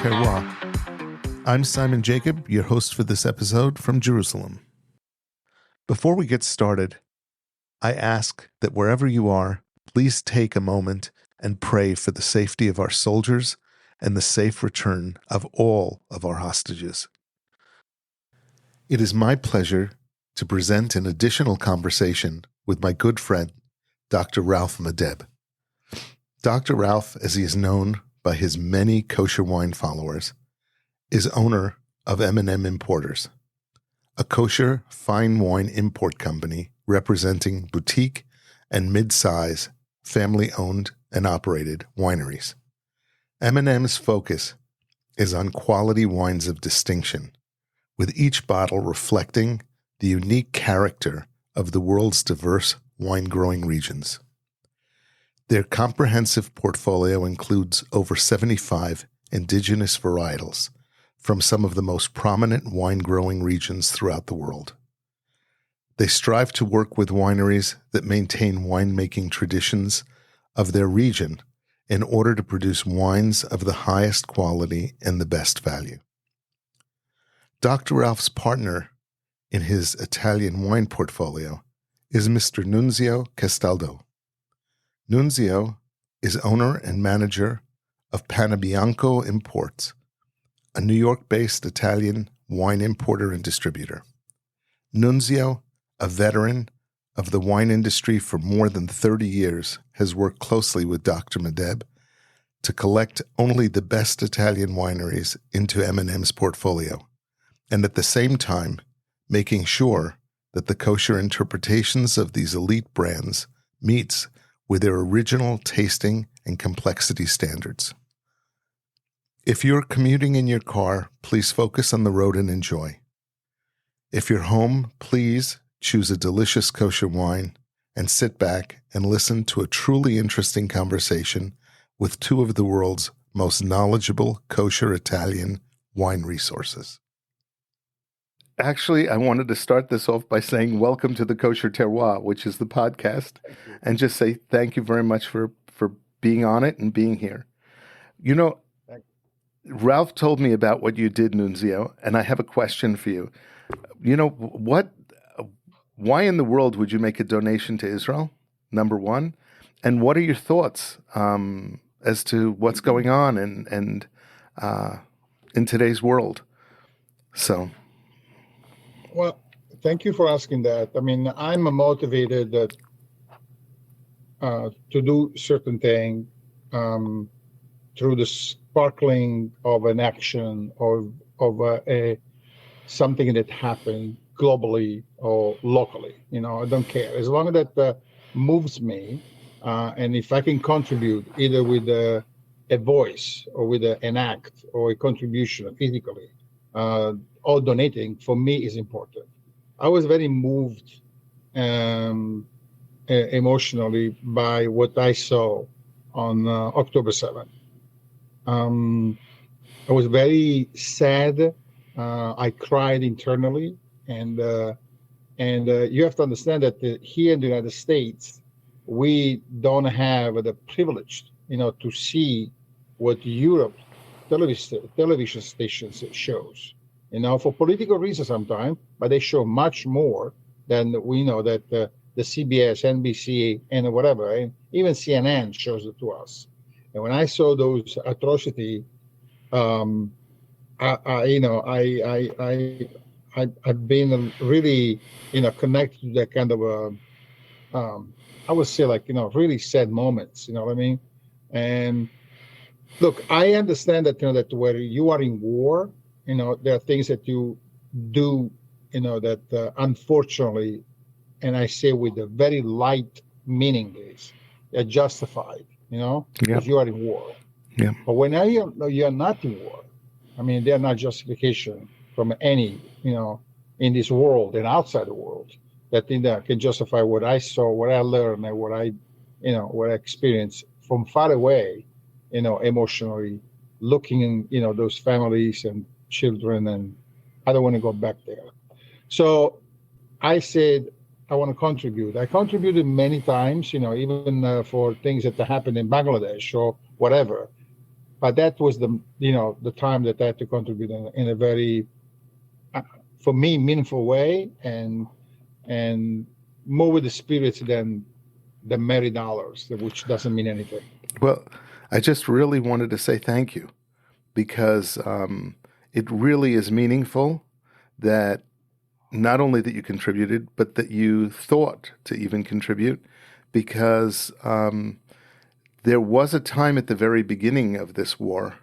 CONEY. I'm Simon Jacob, your host for this episode from Jerusalem. Before we get started, I ask that wherever you are, please take a moment and pray for the safety of our soldiers and the safe return of all of our hostages. It is my pleasure to present an additional conversation with my good friend, Dr. rmadeb. Dr. Ralph, as he is known by his many kosher wine followers, is owner of M&M Importers, a kosher fine wine import company representing boutique and mid-size family-owned and operated wineries. M&M's focus is on quality wines of distinction, with each bottle reflecting the unique character of the world's diverse wine-growing regions. Their comprehensive portfolio includes over 75 indigenous varietals from some of the most prominent wine-growing regions throughout the world. They strive to work with wineries that maintain winemaking traditions of their region in order to produce wines of the highest quality and the best value. Dr. Ralph's partner in his Italian wine portfolio is Mr. Nunzio Castaldo. Nunzio is owner and manager of Panebianco Imports, a New York-based Italian wine importer and distributor. Nunzio, a veteran of the wine industry for more than 30 years, has worked closely with Dr. rmadeb to collect only the best Italian wineries into M&M's portfolio, and at the same time making sure that the kosher interpretations of these elite brands meets with their original tasting and complexity standards. If you're commuting in your car, please focus on the road and enjoy. If you're home, please choose a delicious kosher wine and sit back and listen to a truly interesting conversation with two of the world's most knowledgeable kosher Italian wine resources. Actually, I wanted to start this off by saying welcome to the CONEY, which is the podcast, and just say thank you very much for being on it and being here. You know, Ralph told me about what you did, Nunzio, and I have a question for you. You know, why in the world would you make a donation to Israel, number one? And what are your thoughts as to what's going on and in today's world? So... Well, thank you for asking that. I mean, I'm motivated to do certain thing through the sparkling of an action or of something that happened globally or locally. You know, I don't care as long as that moves me, and if I can contribute either with a voice or with an act or a contribution physically. All donating for me is important. I was very moved emotionally by what I saw on October 7th. I was very sad. I cried internally, and you have to understand that here in the United States, we don't have the privilege, to see what Europe television stations shows. For political reasons sometimes, but they show much more than we know that the CBS, NBC, and whatever, and even CNN shows it to us. And when I saw those atrocity, I've been really, connected to that kind of, I would say really sad moments. You know what I mean? And look, I understand that that where you are in war. There are things that you do, that unfortunately, and I say with a very light meaning is, they're justified, because you are in war. Yeah. But when you're not in war, I mean, they're not justification from any, in this world and outside the world that can justify what I saw, what I learned, and what I experienced from far away, emotionally looking in, those families and children, and I don't want to go back there. So I said, I want to contribute. I contributed many times, even for things that happened in Bangladesh or whatever. but that was the time that I had to contribute in a very, for me, meaningful way, and more with the spirits than the merry dollars, which doesn't mean anything. Well, I just really wanted to say thank you because it really is meaningful that not only that you contributed, but that you thought to even contribute, because there was a time at the very beginning of this war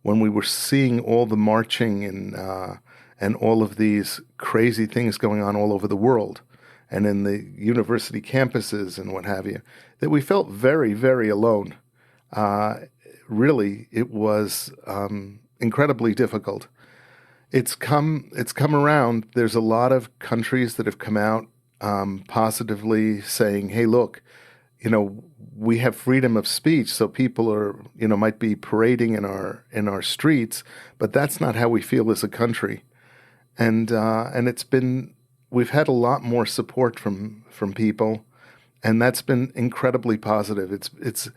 when we were seeing all the marching and all of these crazy things going on all over the world and in the university campuses and what have you, that we felt very, very alone. Really, it was incredibly difficult. It's come around. There's a lot of countries that have come out positively saying, "Hey, look, we have freedom of speech, so people are, might be parading in our streets, but that's not how we feel as a country." And we've had a lot more support from people, and that's been incredibly positive. It's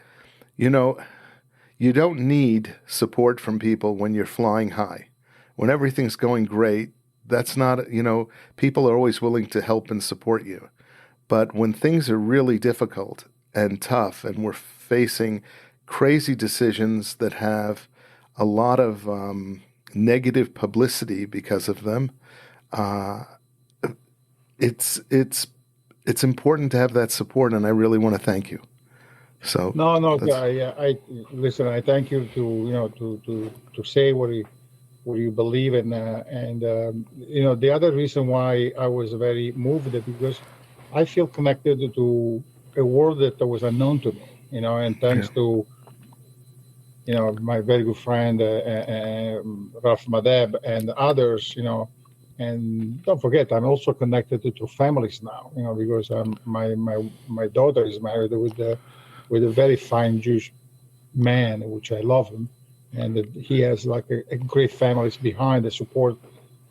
you don't need support from people when you're flying high. When everything's going great, that's not, people are always willing to help and support you. But when things are really difficult and tough, and we're facing crazy decisions that have a lot of negative publicity because of them, it's important to have that support, and I really want to thank you. So No, I listen. I thank you to say what you believe in, and the other reason why I was very moved is because I feel connected to a world that was unknown to me, and thanks to my very good friend rmadeb and others, and don't forget, I'm also connected to families now, because my daughter is married with a very fine Jewish man, which I love him, and he has like a great families behind that support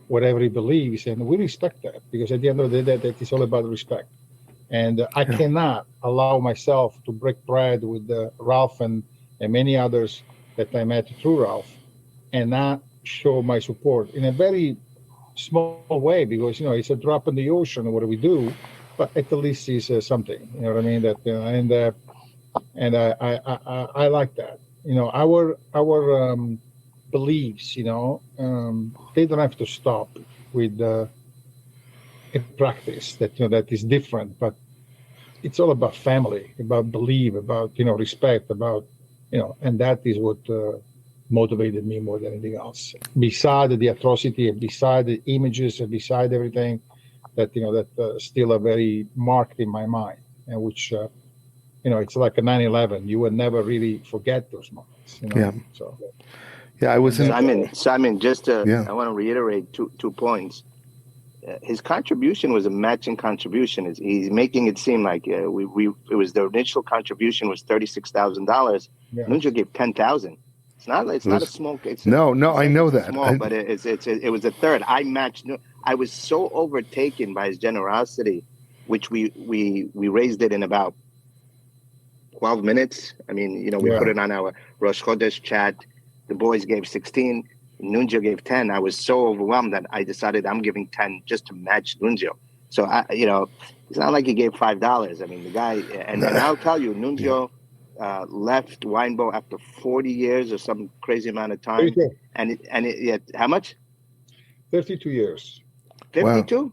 whatever he believes, and we respect that, because at the end of the day, that is all about respect. And I cannot allow myself to break bread with Ralph and many others that I met through Ralph, and not show my support in a very small way, because it's a drop in the ocean. What do we do? But at the least it's something. You know what I mean? That and I like that. Our beliefs. They don't have to stop with a practice that is different, but it's all about family, about belief, about respect, about and that is what motivated me more than anything else. Beside the atrocity, and beside the images, and beside everything that still are very marked in my mind, and which it's like a 9/11. You will never really forget those moments. Yeah. So. Yeah, I was in. Simon, I want to reiterate two points. His contribution was a matching contribution. He's making it seem like it was the initial contribution was $36,000. Yeah. Nunja gave $10,000. It's not a small. I know that. Small, but it was a third. I matched. I was so overtaken by his generosity, which we raised it in about 12 minutes. I mean, we put it on our Rosh Chodesh chat. The boys gave 16. Nunja gave 10. I was so overwhelmed that I decided I'm giving 10 just to match Nunja. So it's not like he gave $5. I mean, the guy, and I'll tell you, Nunja left Winebow after 40 years or some crazy amount of time. 32. How much? 32 years. 52? Wow.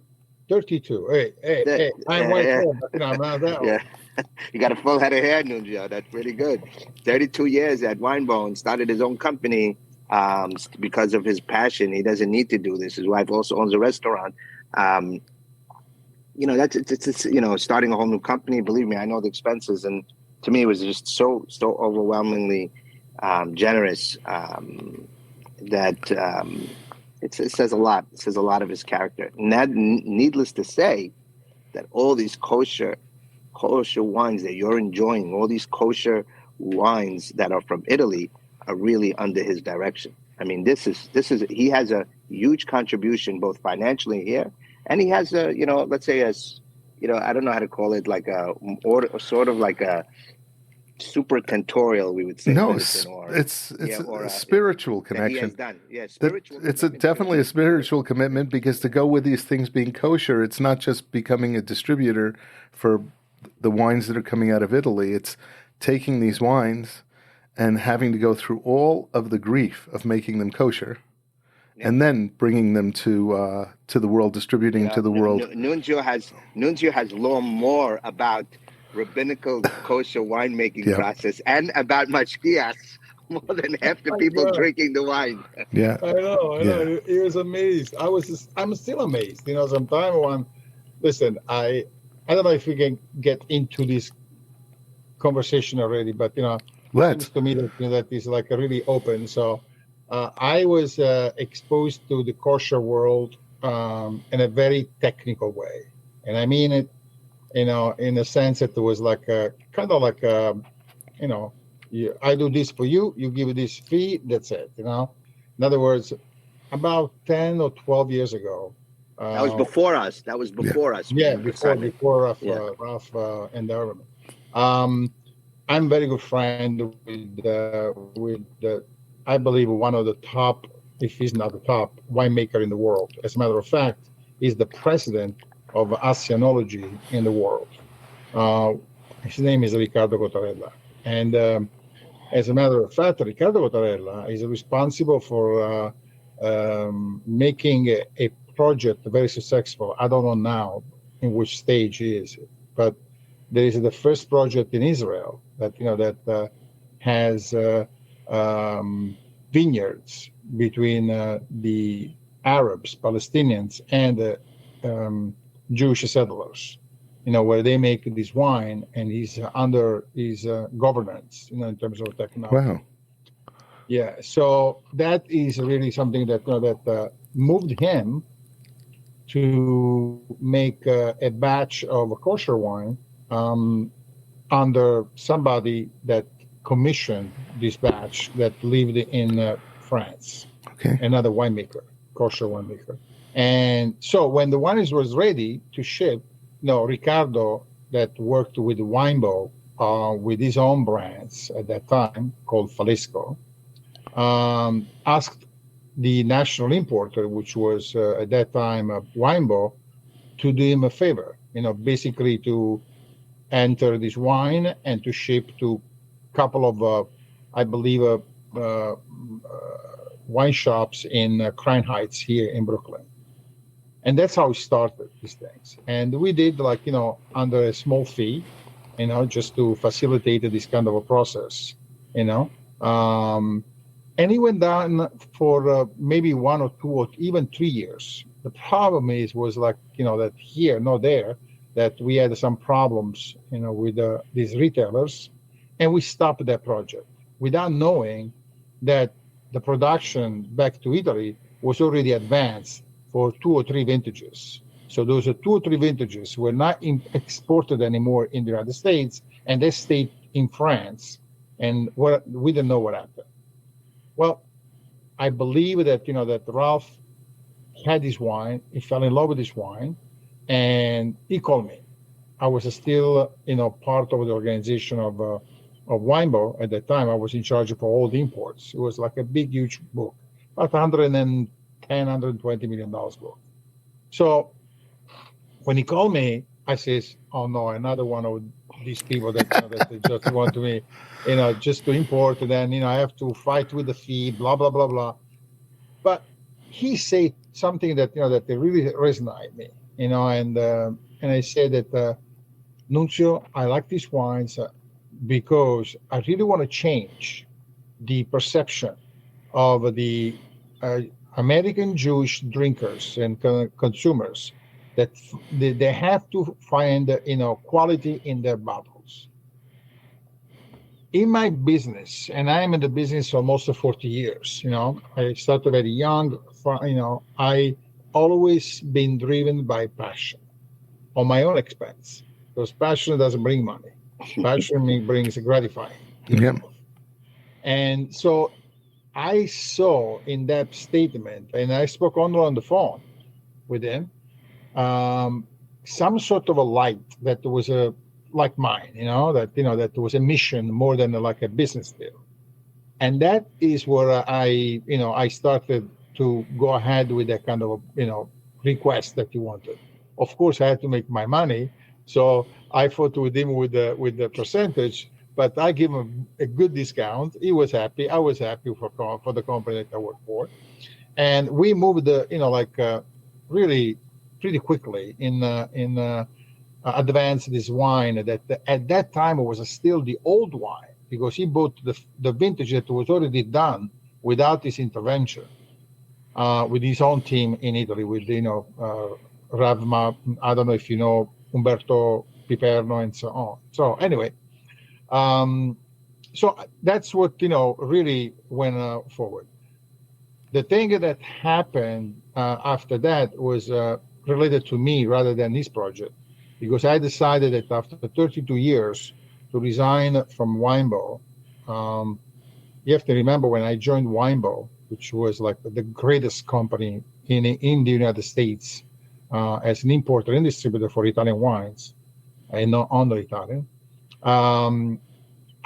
32. Hey. I'm white hair, but I'm not that old. Yeah. You got a full head of hair, Nunja. That's pretty good. 32 years at Winebow, and started his own company because of his passion. He doesn't need to do this. His wife also owns a restaurant. It's starting a whole new company. Believe me, I know the expenses, and to me, it was just so overwhelmingly generous that it says a lot. It says a lot of his character. Needless to say, that all these kosher wines that you're enjoying, all these kosher wines that are from Italy, are really under his direction. I mean, he has a huge contribution both financially here, and he has let's say I don't know how to call it, like a sort of like a super cantorial, we would say. No, medicine, or it's or a spiritual that he connection. has done. Yeah, That spiritual. it's commitment. definitely a spiritual commitment, because to go with these things being kosher, it's not just becoming a distributor for the wines that are coming out of Italy. It's taking these wines and having to go through all of the grief of making them kosher, and then bringing them to the world, distributing to the world. Nunzio has learned more about rabbinical kosher winemaking process and about mashkiach more than half the people drinking the wine. Yeah, I know. He was amazed. I'm still amazed. Sometimes listen, I don't know if we can get into this conversation already, but it seems to me that is like a really open. So I was exposed to the kosher world in a very technical way, and I mean it, in a sense that it was like kind of like I do this for you, you give this fee, that's it. In other words, about 10 or 12 years ago. That was before us. Yeah, before Ralph and the Urban. I'm very good friend with I believe one of the top, if he's not the top, winemaker in the world. As a matter of fact, he's the president of Asianology in the world. His name is Riccardo Cottarella. And as a matter of fact, Riccardo Cottarella is responsible for making a project very successful. I don't know now in which stage he is, but there is the first project in Israel that has vineyards between the Arabs, Palestinians, and the Jewish settlers, where they make this wine, and he's under his governance, in terms of technology. Wow. Yeah, so that is really something that moved him to make a batch of kosher wine under somebody that commissioned this batch that lived in France. Okay. Another winemaker, kosher winemaker. And so when the wine was ready to ship, Riccardo, that worked with Winebow with his own brands at that time called Falisco, asked the national importer, which was at that time Winebow, to do him a favor, basically to enter this wine and to ship to a couple of, I believe, wine shops in Crown Heights here in Brooklyn. And that's how we started these things. And we did under a small fee, just to facilitate this kind of a process, and it went down for maybe 1 or 2 or even 3 years. The problem was that here, not there, that we had some problems, with these retailers, and we stopped that project without knowing that the production back to Italy was already advanced for 2 or 3 vintages. So those 2 or 3 vintages were not exported anymore in the United States, and they stayed in France, and we didn't know what happened. Well, I believe that that Ralph had this wine. He fell in love with this wine, and he called me. I was still part of the organization of Winebow at that time. I was in charge of all the imports. It was like a big, huge book, about $110, $120 million book. So when he called me, I says, "Oh no, another one of these people that that they just want me, just to import, and then I have to fight with the fee, blah blah blah blah." But he said something that that really resonated me, and I said that, Nunzio, I like these wines because I really want to change the perception of the American Jewish drinkers and consumers, that they have to find quality in their bottles. In my business, and I'm in the business almost 40 years, I started very young, I always been driven by passion on my own expense, because passion doesn't bring money. Passion brings gratifying. Yeah. And so I saw in that statement, and I spoke only on the phone with him, some sort of a light that was like mine, that was a mission more than like a business deal. And that is where I started to go ahead with that kind of, request that you wanted. Of course, I had to make my money, so I fought with him with the percentage, but I give him a good discount. He was happy. I was happy for the company that I work for, and we moved, really pretty quickly in advance this wine that at that time it was still the old wine, because he bought the vintage that was already done without his intervention, with his own team in Italy, with Ravma. I don't know if you know Umberto Piperno and so on. So anyway, so that's what really went forward. The thing that happened after that was related to me rather than this project, because I decided that after 32 years to resign from Winebow. You have to remember when I joined Winebow, which was like the greatest company in the United States as an importer and distributor for Italian wines, and not only Italian.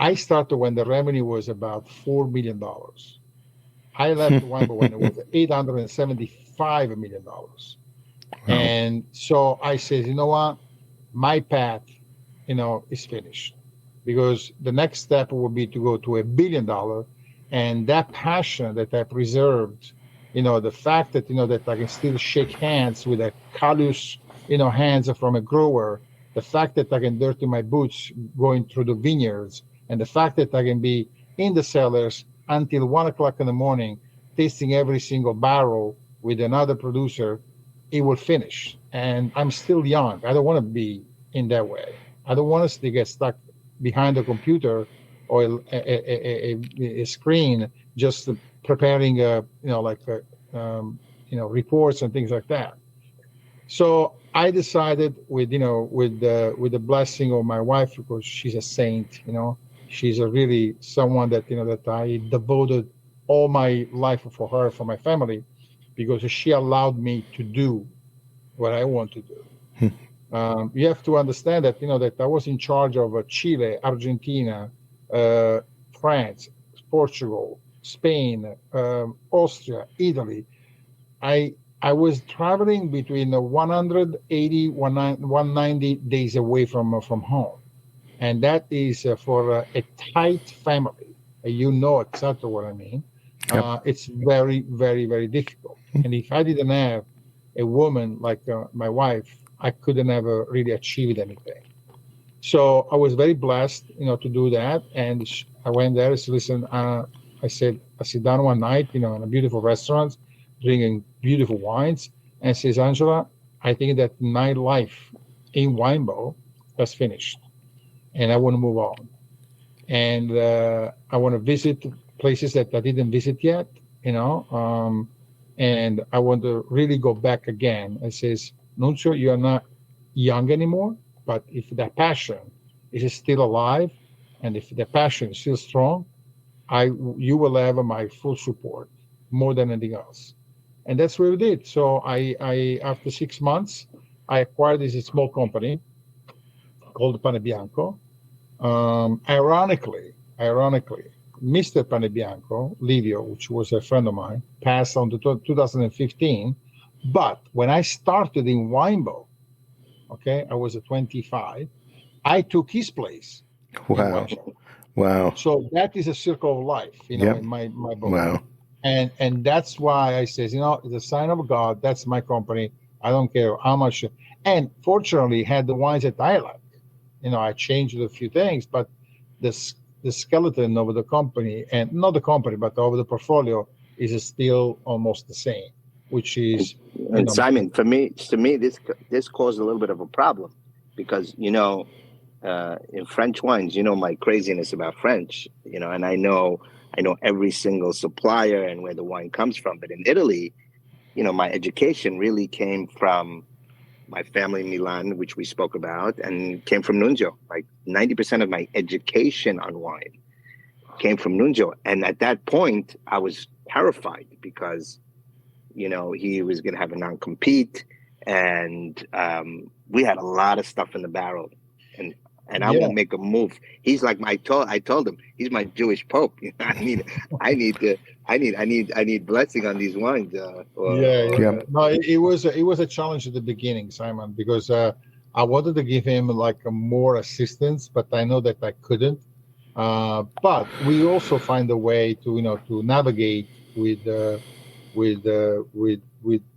I started when the revenue was about $4 million. I left Winebow when it was $875 million. Wow. And so I said, you know what? My path, is finished, because the next step would be to go to $1 billion. And that passion that I preserved, the fact that, that I can still shake hands with a callous, hands from a grower, the fact that I can dirty my boots going through the vineyards, and the fact that I can be in the cellars until 1:00 in the morning, tasting every single barrel with another producer, it will finish. And I'm still young. I don't want to be in that way. I don't want us to get stuck behind a computer or a screen, just preparing, reports and things like that. So I decided, with the blessing of my wife, because she's a saint, she's really someone that that I devoted all my life for her, for my family, because she allowed me to do what I want to do. You have to understand that that I was in charge of Chile, Argentina, France, Portugal, Spain, Austria, Italy. I was traveling between 180, 190 days away from home, and that is for a tight family. You know exactly what I mean. Yep. It's very, very, very difficult. And if I didn't have a woman like my wife, I couldn't ever really achieved anything. So I was very blessed, to do that. And I went there. So listen, I sit down one night, in a beautiful restaurant, drinking beautiful wines, and says, Angela, I think that my life in Winebow has finished, and I want to move on. And I want to visit places that I didn't visit yet, and I want to really go back again. And says, Nuncio, you are not young anymore, but if that passion is still alive, and if the passion is still strong, you will have my full support more than anything else. And that's what we did. So I after 6 months, I acquired this small company called Pane Bianco. Ironically, Mr. Pane Bianco, Livio, which was a friend of mine, passed on to 2015. But when I started in Winebow, I was 25, I took his place. Wow. So that is a circle of life, in my book. Wow. And that's why I says, it's a sign of God. That's my company. I don't care how much. And fortunately, had the wines that I like. I changed a few things, but the skeleton of the company, and not the company, but of the portfolio, is still almost the same, which is. And Simon, to me, this caused a little bit of a problem, because in French wines, my craziness about French, and I know every single supplier and where the wine comes from. But in Italy, my education really came from my family in Milan, which we spoke about, and came from Nunzio. Like 90% of my education on wine came from Nunzio. And at that point, I was terrified because, he was going to have a non-compete, and we had a lot of stuff in the barrel. And and I won't make a move. He's like I told him he's my Jewish Pope. I need blessing on these wines. No, it was a challenge at the beginning, Simon, because I wanted to give him like more assistance, but I know that I couldn't. But we also find a way to navigate with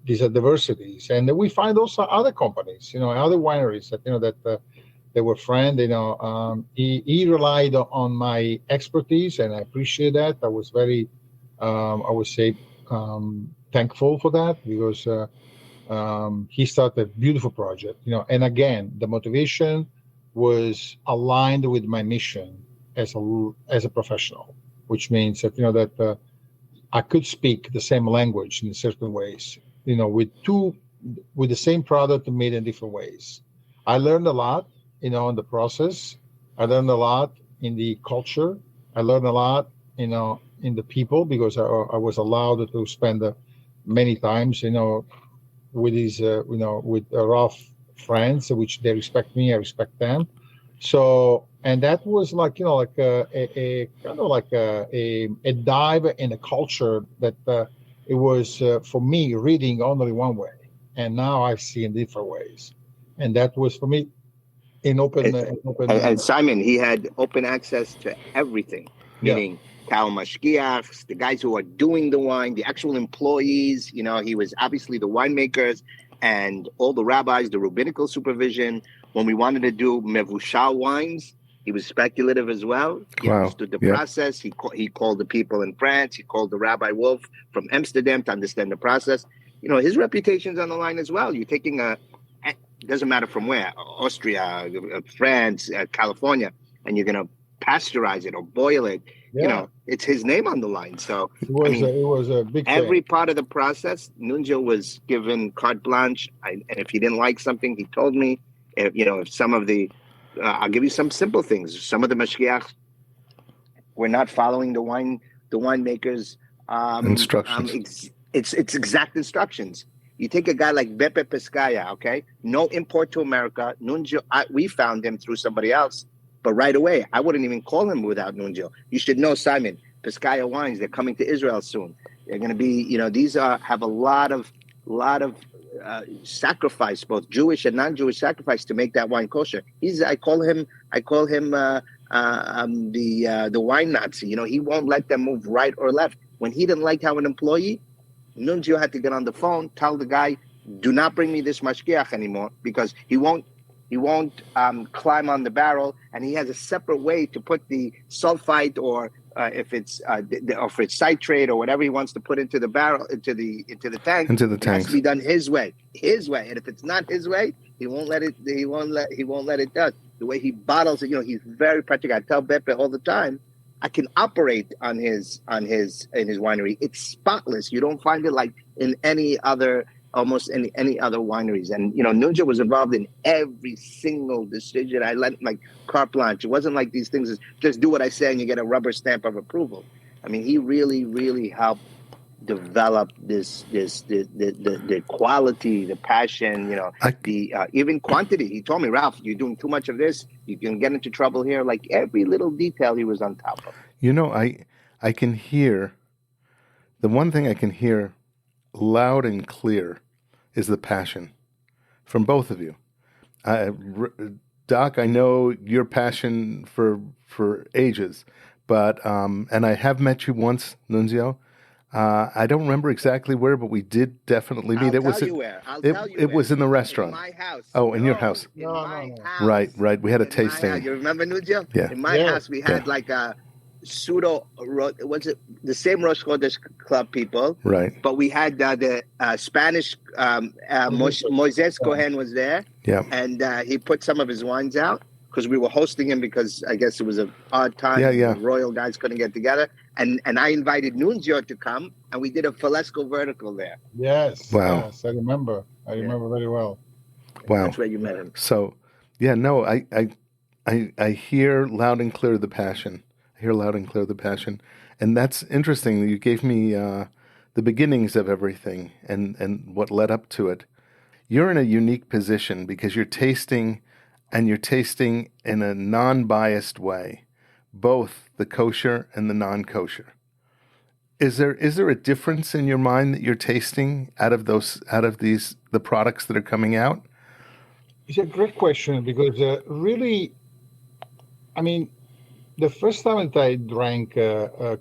these adversities, and we find also other companies, other wineries that they were friends. He relied on my expertise, and I appreciate that. I was very, I would say, thankful for that, because he started a beautiful project. And again, the motivation was aligned with my mission as a professional, which means that that I could speak the same language in certain ways, with the same product made in different ways. I learned a lot, in the process. I learned a lot in the culture. I learned a lot, in the people, because I was allowed to spend many times, with these, with rough friends, which they respect me, I respect them. So, and that was like, like a kind of like a dive in a culture that it was for me reading only one way, and now I see in different ways, and that was for me an open. And Simon, he had open access to everything, meaning Kal Mashgiachs, the guys who are doing the wine, the actual employees. He was obviously the winemakers and all the rabbis, the rabbinical supervision. When we wanted to do mevushal wines, he was speculative as well. He understood the process. He called the people in France. He called the Rabbi Wolf from Amsterdam to understand the process. His reputation's on the line as well. You're taking doesn't matter from where, Austria, France, California, and you're going to pasteurize it or boil it. It's his name on the line. So it was a big every part of the process, Nunzio was given carte blanche. And if he didn't like something, he told me. If some of the, I'll give you some simple things. Some of the mashgiachs were not following the winemakers' instructions. It's exact instructions. You take a guy like Beppe Pescaya, okay? No import to America. Nunzio, we found him through somebody else, but right away, I wouldn't even call him without Nunzio. You should know, Simon, Pescaya wines. They're coming to Israel soon. They're going to be, these have a lot of sacrifice, both Jewish and non-Jewish sacrifice, to make that wine kosher. I call him the wine Nazi. He won't let them move right or left. When he didn't like how an employee, Nunzio had to get on the phone, tell the guy, do not bring me this mashgiach anymore, because he won't climb on the barrel, and he has a separate way to put the sulfite, or if it's citrate or whatever he wants to put into the barrel, into the tank. It has to be done his way. And if it's not his way, he won't let it. He won't let it done. The way he bottles it, he's very practical. I tell Beppe all the time, I can operate in his winery. It's spotless. You don't find it like in any other wineries. And Nunzio was involved in every single decision. I let like carte blanche. It wasn't like these things is just do what I say and you get a rubber stamp of approval. I mean, he really, really helped develop the quality, the passion, even quantity. He told me, Ralph, you're doing too much of this, you can get into trouble here. Like every little detail he was on top of. I can hear, the one thing I can hear loud and clear is the passion from both of you. Doc, I know your passion for ages, but and I have met you once, Nunzio. I don't remember exactly where, but we did definitely meet. I'll tell you where. It was in the restaurant. In my house. Oh, in your house. In my house. Right. We had a tasting. You remember, Nunzio? Yeah. In my house, we had like a pseudo. Was it the same Rosh Chodesh Club people? Right. But we had the Spanish. Moises Cohen was there. Yeah. And he put some of his wines out, because we were hosting him, because I guess it was an odd time. Yeah. The royal guys couldn't get together. And I invited Nunzio to come, and we did a Falesco vertical there. Yes. Wow. Yes, I remember. I remember very well. Wow. That's where you met him. So, I hear loud and clear the passion. And that's interesting. You gave me the beginnings of everything and what led up to it. You're in a unique position because you're tasting and you're tasting in a non-biased way, both the kosher and the non-kosher. Is there a difference in your mind that you're tasting out of the products that are coming out? It's a great question because really, I mean, the first time that I drank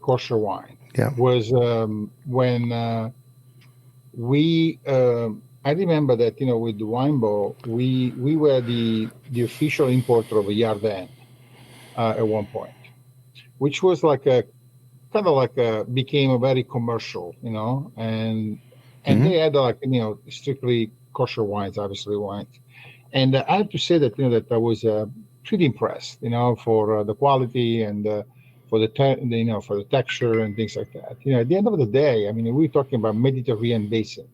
kosher wine was when we. I remember that with the Wine Bowl, we were the official importer of Yarden at one point, which was like a kind of like became a very commercial, and they had strictly kosher wines, obviously wines. And I have to say that that I was pretty impressed, for the quality and for the for the texture and things like that. At the end of the day, I mean, we're talking about Mediterranean basin.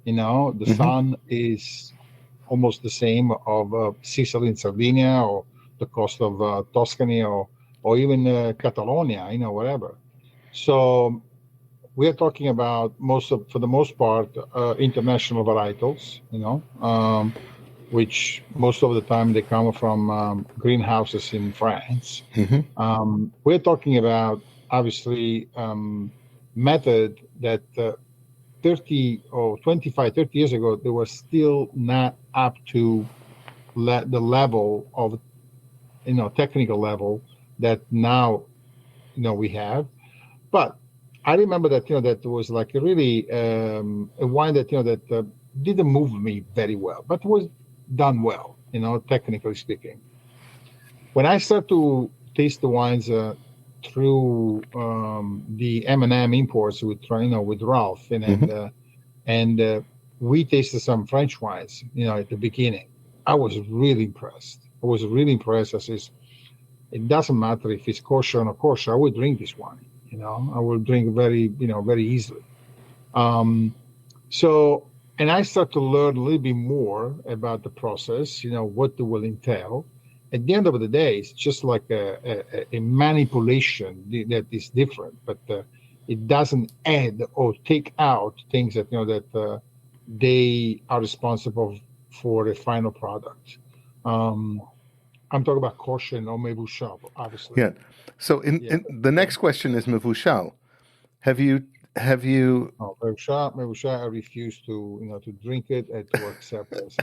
The sun is almost the same of Sicily and Sardinia, or the coast of Tuscany, or even Catalonia, whatever. So we are talking about for the most part, international varietals, which most of the time they come from greenhouses in France. We're talking about, obviously, method that 30 years ago, they were still not up to the level of, technical level that now, we have. But I remember that, that was like a really a wine that, that didn't move me very well, but was done well, technically speaking. When I start to taste the wines through the M&M Imports with Ralph, and we tasted some French wines, at the beginning, I was really impressed. I says, it doesn't matter if it's kosher or not kosher, I would drink this wine. I will drink very easily. So, and I start to learn a little bit more about the process, what it will entail. At the end of the day, it's just like a manipulation that is different, but it doesn't add or take out things that, that they are responsible for a final product. I'm talking about kosher and mevushal, obviously. Yeah. So in the next question is mevushal. Have you? Mevushal, I refuse to drink it and to accept it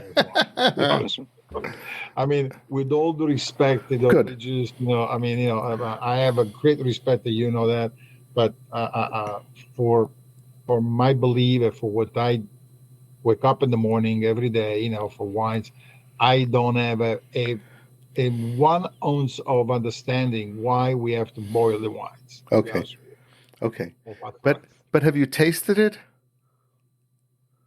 as wine. I mean, with all the respect to the religious, I have a great respect that that, but for my belief and for what I wake up in the morning every day, for wines, I don't have a 1 ounce of understanding why we have to boil the wines. Okay. But have you tasted it?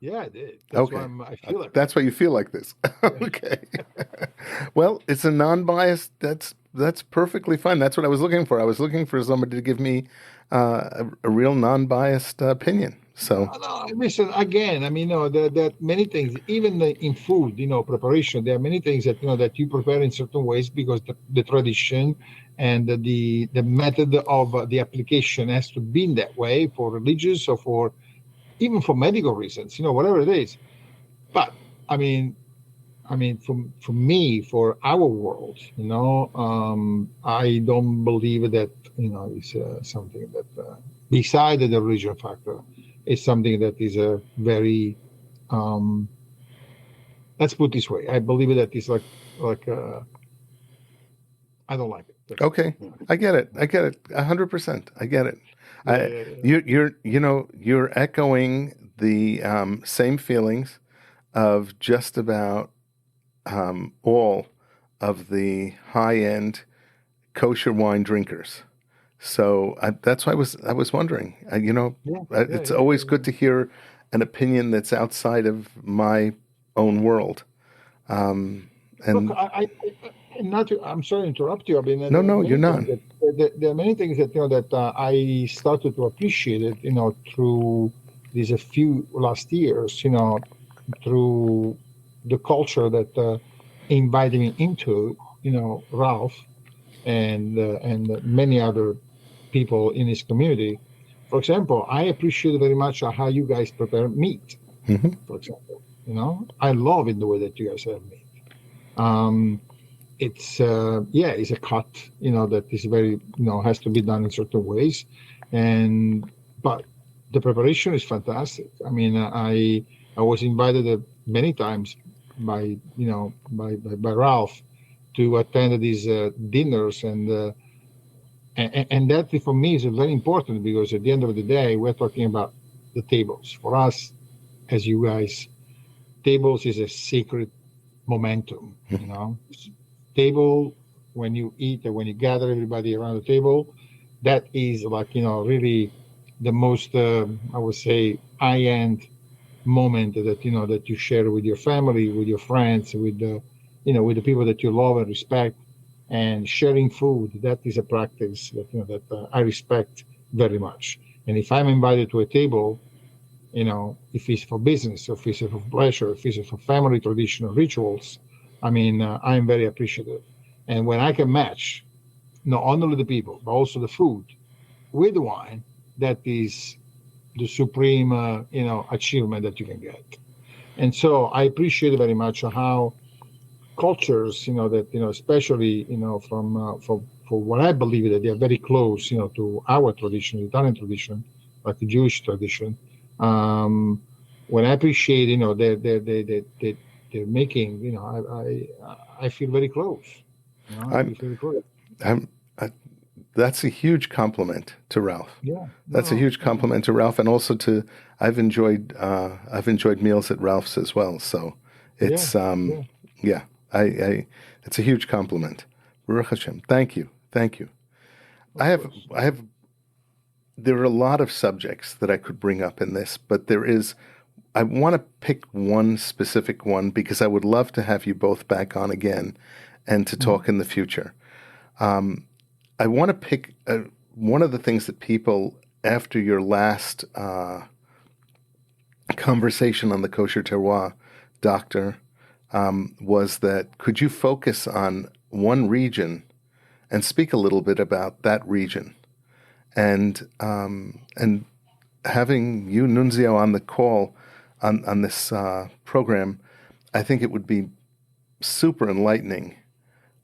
Yeah, I did. That's why I feel like that's why you feel like this. Okay. Well, it's a non-biased. That's perfectly fine. That's what I was looking for. I was looking for somebody to give me a real non-biased opinion. So no, listen again. I mean, there are many things, even in food, preparation. There are many things that that you prepare in certain ways because the tradition and the method of the application has to be in that way for religious or for even for medical reasons, whatever it is. But I mean, for me, for our world, I don't believe that it's something that beside the religion factor. Is something that is a very, let's put it this way. I believe that it's like I don't like it. Okay, I get it. 100%. I get it. You're echoing the same feelings of just about all of the high-end kosher wine drinkers. So that's why I was wondering. It's always good to hear an opinion that's outside of my own world. And look, I'm sorry to interrupt you. I mean, no, you're not. There are many things that that I started to appreciate it. Through these a few last years. Through the culture that invited me into. Ralph and many other people in his community. For example, I appreciate very much how you guys prepare meat. For example, I love it the way that you guys have meat. it's it's a cut, that is very, has to be done in certain ways, but the preparation is fantastic. I mean, I was invited many times by by Ralph to attend these dinners, and that for me is very important, because at the end of the day we're talking about the tables. For us, as you guys, tables is a sacred momentum. Table, when you eat and when you gather everybody around the table, that is like, really the most I would say high-end moment that you share with your family, with your friends, with the with the people that you love and respect. And sharing food, that is a practice that I respect very much. And if I'm invited to a table, if it's for business, or if it's for pleasure, if it's for family tradition or rituals, I mean, I'm very appreciative. And when I can match not only the people, but also the food with the wine, that is the supreme, achievement that you can get. And so I appreciate very much how cultures, that, especially, for what I believe, that they are very close, to our tradition, Italian tradition, like the Jewish tradition. When I appreciate, they're making, I feel very close. I feel very close. That's a huge compliment to Ralph. Yeah, that's a huge compliment to Ralph, and also to I've enjoyed meals at Ralph's as well. So it's it's a huge compliment. Baruch Hashem. Thank you. There are a lot of subjects that I could bring up in this, but I want to pick one specific one, because I would love to have you both back on again and to talk in the future. I want to pick one of the things that people, after your last conversation on the Kosher Terroir, Doctor, was that could you focus on one region and speak a little bit about that region? And having you, Nunzio, on the call on this program, I think it would be super enlightening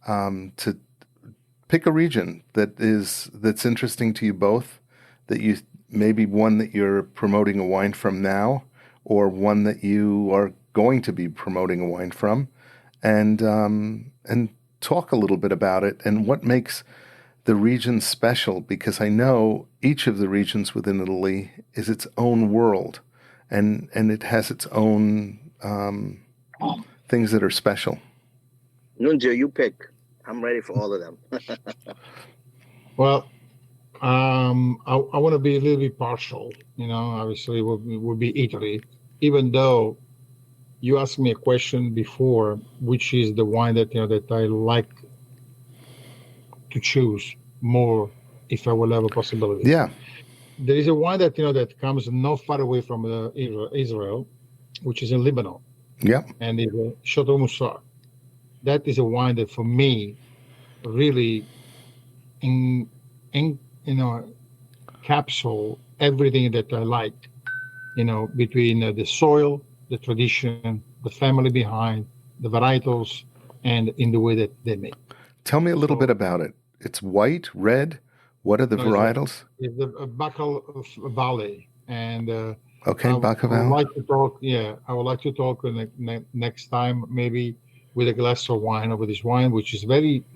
to pick a region that's interesting to you both, that you maybe one that you're promoting a wine from now, or one that you are going to be promoting a wine from, and talk a little bit about it and what makes the region special, because I know each of the regions within Italy is its own world, and it has its own things that are special. Nunzio, you pick. I'm ready for all of them. Well, I want to be a little bit partial. Obviously, it would be Italy, even though you asked me a question before, which is the wine that that I like to choose more if I will have a possibility. Yeah, there is a wine that that comes not far away from Israel, which is in Lebanon. Yeah, and it's Chateau Moussard. That is a wine that for me really capsule everything that I like. Between the soil, the tradition, the family behind, the varietals, and in the way that they make. Tell me a little bit about it. It's white, red. What are the varietals? It's the Baccal Valley, and Baccal Valley. I would like to talk. Yeah, I would like to talk next time, maybe with a glass of wine over this wine, which is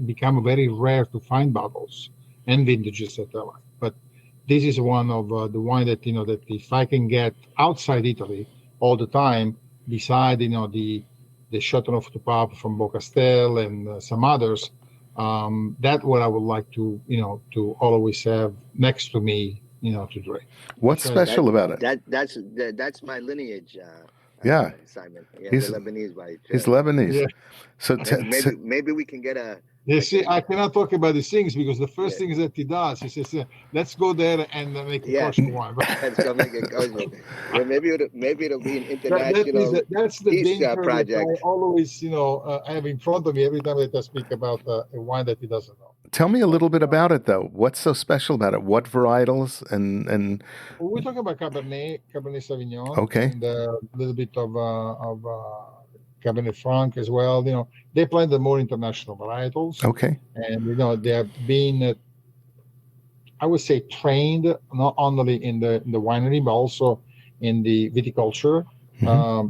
become very rare to find bottles and vintages that I like. But this is one of the wine that that if I can get outside Italy all the time, beside the Chateauneuf du Pape from Beaucastel and some others, that's what I would like to to always have next to me to drink. What's special about it? That's my lineage. Simon. Yeah, he's Lebanese by He's Lebanese. Yeah. So maybe we can get a. You see, I cannot talk about these things because the first thing that he does, he says, "Let's go there and make a kosher wine." Let's go make a kosher. Well, maybe it'll be an international that's the danger project. That I always, have in front of me every time that I speak about a wine that he doesn't know. Tell me a little bit about it, though. What's so special about it? What varietals and? We're talking about Cabernet Sauvignon. Okay. And a little bit of Cabernet Franc as well. They plant the more international varietals. Okay. And they have been, I would say, trained not only in the winery but also in the viticulture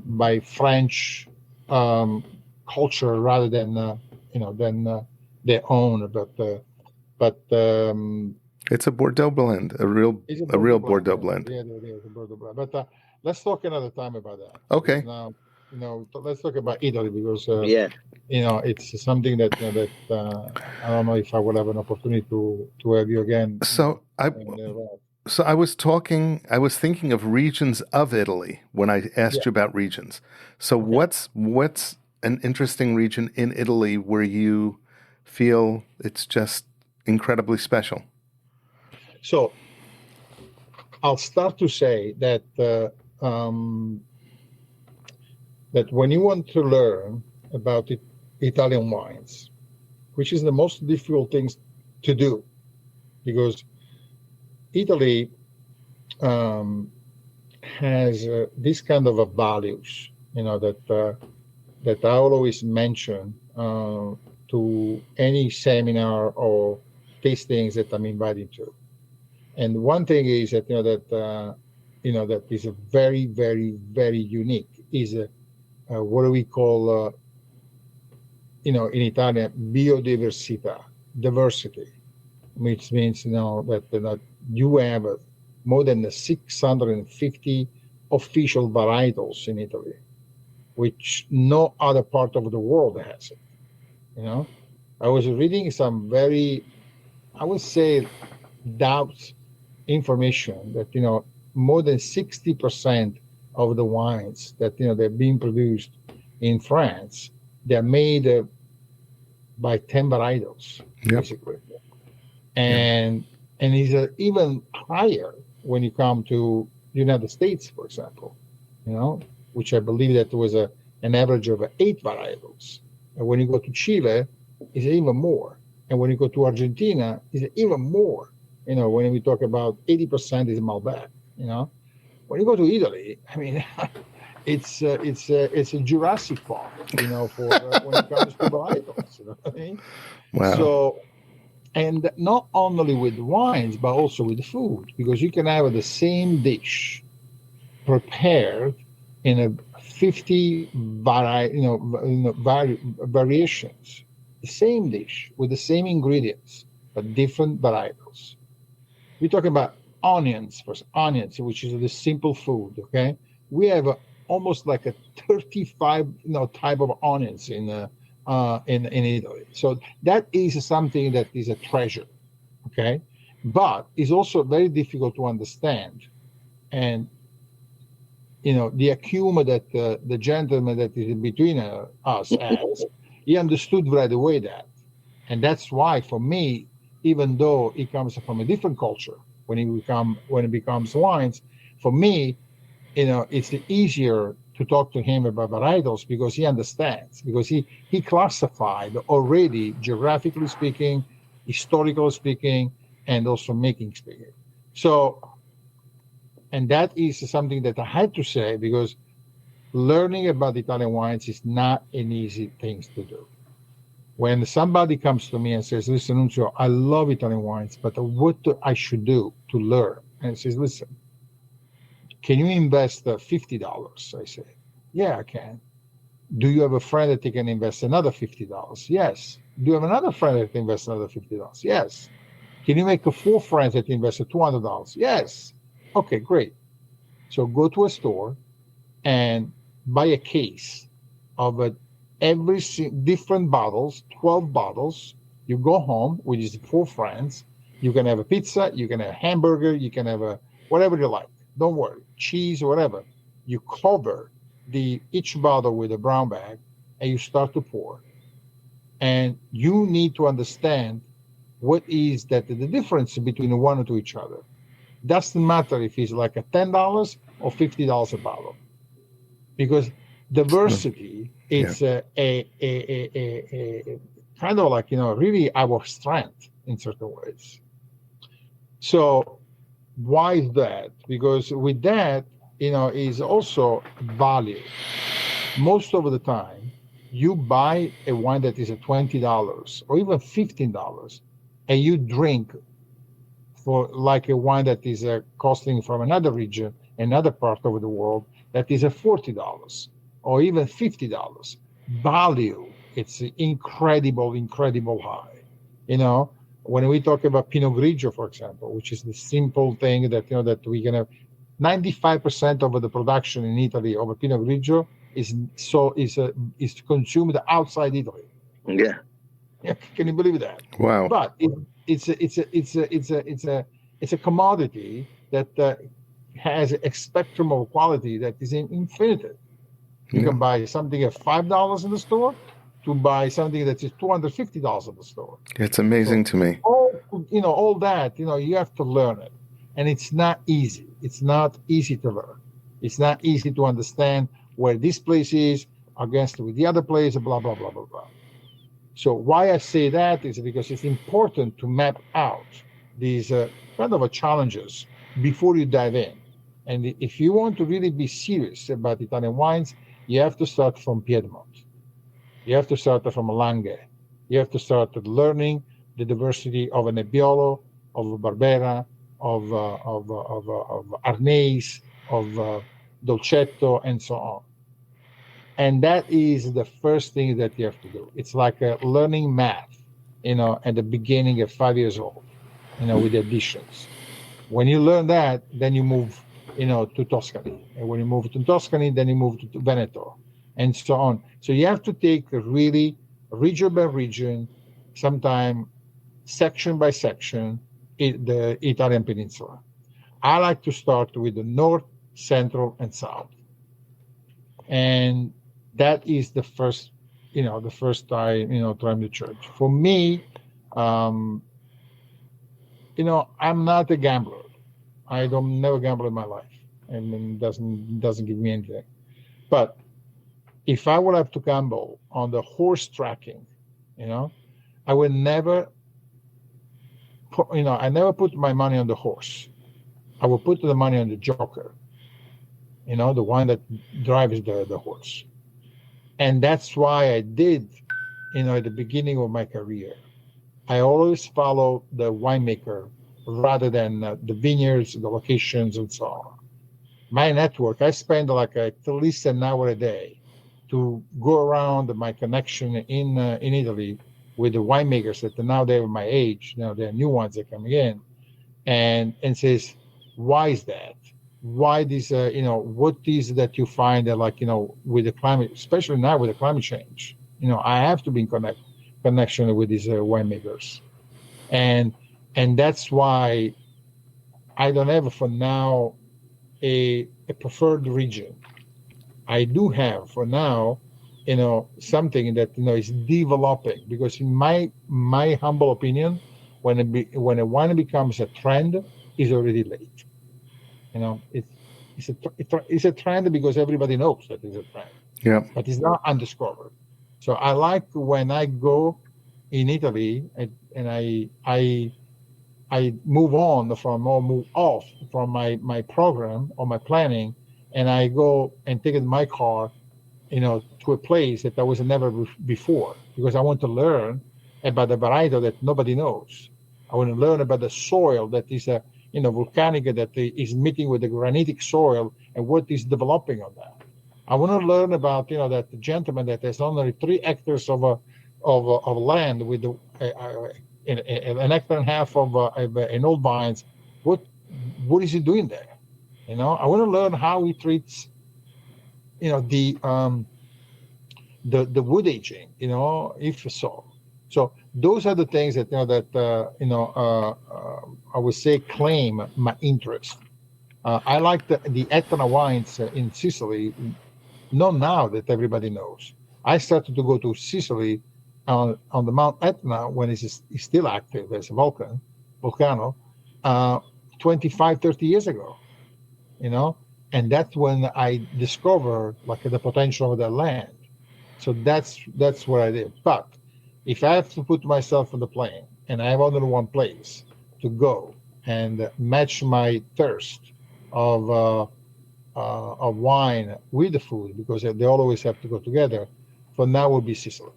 by French culture rather than their own. But it's a Bordeaux blend, a real Bordeaux blend. Yeah, it's a Bordeaux blend. But let's talk another time about that. Okay. Now, let's talk about Italy because it's something that I don't know if I will have an opportunity to have you again. So I was thinking of regions of Italy when I asked you about regions. So what's an interesting region in Italy where you feel it's just incredibly special? So I'll start to say that that when you want to learn about Italian wines, which is the most difficult things to do, because Italy has this kind of values, that I always mention to any seminar or tastings that I'm invited to. And one thing is that that is a very, very, very unique is what do we call in Italian biodiversity, diversity, which means that you have more than 650 official varietals in Italy, which no other part of the world has it. I was reading some very, I would say, doubt information that more than 60% of the wines that they're being produced in France, they're made by 10 varietals, basically, and is even higher when you come to the United States, for example, which I believe that was an average of 8 varietals. And when you go to Chile, it's even more. And when you go to Argentina, it's even more. When we talk about 80% is Malbec. When you go to Italy, I mean, it's a Jurassic Park. For when it comes to varietals. You know what I mean? Wow. So, and not only with wines, but also with food, because you can have the same dish prepared in a 50 variations, the same dish with the same ingredients, but different varietals. We're talking about onions, which is the simple food. Okay, we have almost like a 35 type of onions in Italy. So that is something that is a treasure. Okay, but it's also very difficult to understand, and the acumen that the gentleman that is in between us has, he understood right away that. And that's why, for me, even though he comes from a different culture, when it becomes wines, for me, it's easier to talk to him about varietals because he understands, because he classified already, geographically speaking, historically speaking, and also making speaking. So, and that is something that I had to say, because learning about Italian wines is not an easy thing to do. When somebody comes to me and says, listen, Nunzio, I love Italian wines, but what I should do to learn? And he says, listen, can you invest $50? I say, yeah, I can. Do you have a friend that you can invest another $50? Yes. Do you have another friend that can invest another $50? Yes. Can you make 4 friends that invest $200? Yes. Okay, great. So go to a store and buy a case of every different bottles, 12 bottles. You go home with these 4 friends. You can have a pizza, you can have a hamburger, you can have whatever you like. Don't worry, cheese or whatever. You cover each bottle with a brown bag and you start to pour. And you need to understand what is the difference between one or to each other. Doesn't matter if it's like a $10 or $50 a bottle, because diversity is a kind of like really our strength in certain ways. So why is that? Because with that is also value. most of the time, you buy a wine that is at $20 or even $15, and you drink for like a wine that is costing from another region, another part of the world, that is at $40 or even $50. Value, it's incredible high. You know, when we talk about Pinot Grigio, for example, which is the simple thing that that we're gonna 95% of the production in Italy of a Pinot Grigio is consumed outside Italy. Yeah. Can you believe that? Wow. But it's a commodity that has a spectrum of quality that is infinite. You can buy something at $5 in the store to buy something that is $250 in the store. It's amazing to me. All that, you have to learn it. And it's not easy. It's not easy to learn. It's not easy to understand where this place is against with the other place, blah, blah, blah, blah, blah. So why I say that is because it's important to map out these kind of challenges before you dive in. And if you want to really be serious about Italian wines, you have to start from Piedmont. You have to start from Langhe. You have to start learning the diversity of a Nebbiolo, of Barbera, of Arnese, of Dolcetto, and so on. And that is the first thing that you have to do. It's like learning math, at the beginning at 5 years old, with the additions. When you learn that, then you move, to Tuscany. And when you move to Tuscany, then you move to Veneto, and so on. So you have to take really region by region, sometime section by section, the Italian peninsula. I like to start with the north, central, and south. And that is the first time, time the church. For me, I'm not a gambler. I don't never gamble in my life, and it doesn't give me anything. But if I would have to gamble on the horse tracking, I would never I never put my money on the horse. I would put the money on the joker, the one that drives the horse. And that's why I did, at the beginning of my career, I always follow the winemaker rather than the vineyards, the locations, and so on. My network, I spend like at least an hour a day to go around my connection in Italy with the winemakers that now they're my age. Now they're new ones that are coming in, and says, why is that? Why this? What is that you find that with the climate, especially now with the climate change? I have to be in connection with these winemakers, and that's why I don't have for now a preferred region. I do have for now, something that is developing, because in my humble opinion, when a wine becomes a trend, it's already late. It's a trend because everybody knows that it's a trend. Yeah. But it's not undiscovered. So I like when I go in Italy and I move off from my program or my planning, and I go and take my car, to a place that I was never before, because I want to learn about the varietal that nobody knows. I want to learn about the soil that is volcanic, that is meeting with the granitic soil, and what is developing on that. I want to learn about that gentleman that has only 3 hectares of land with an hectare and a half of an old vines. What is he doing there? I want to learn how he treats the wood aging, if so. So those are the things that I would say claim my interest. I like the Etna wines in Sicily. Not now that everybody knows. I started to go to Sicily on the Mount Etna when it's still active as a volcano, 25, 30 years ago, and that's when I discovered the potential of that land. So that's what I did. But if I have to put myself on the plane and I have only one place to go and match my thirst of of wine with the food, because they always have to go together, for now would be Sicily.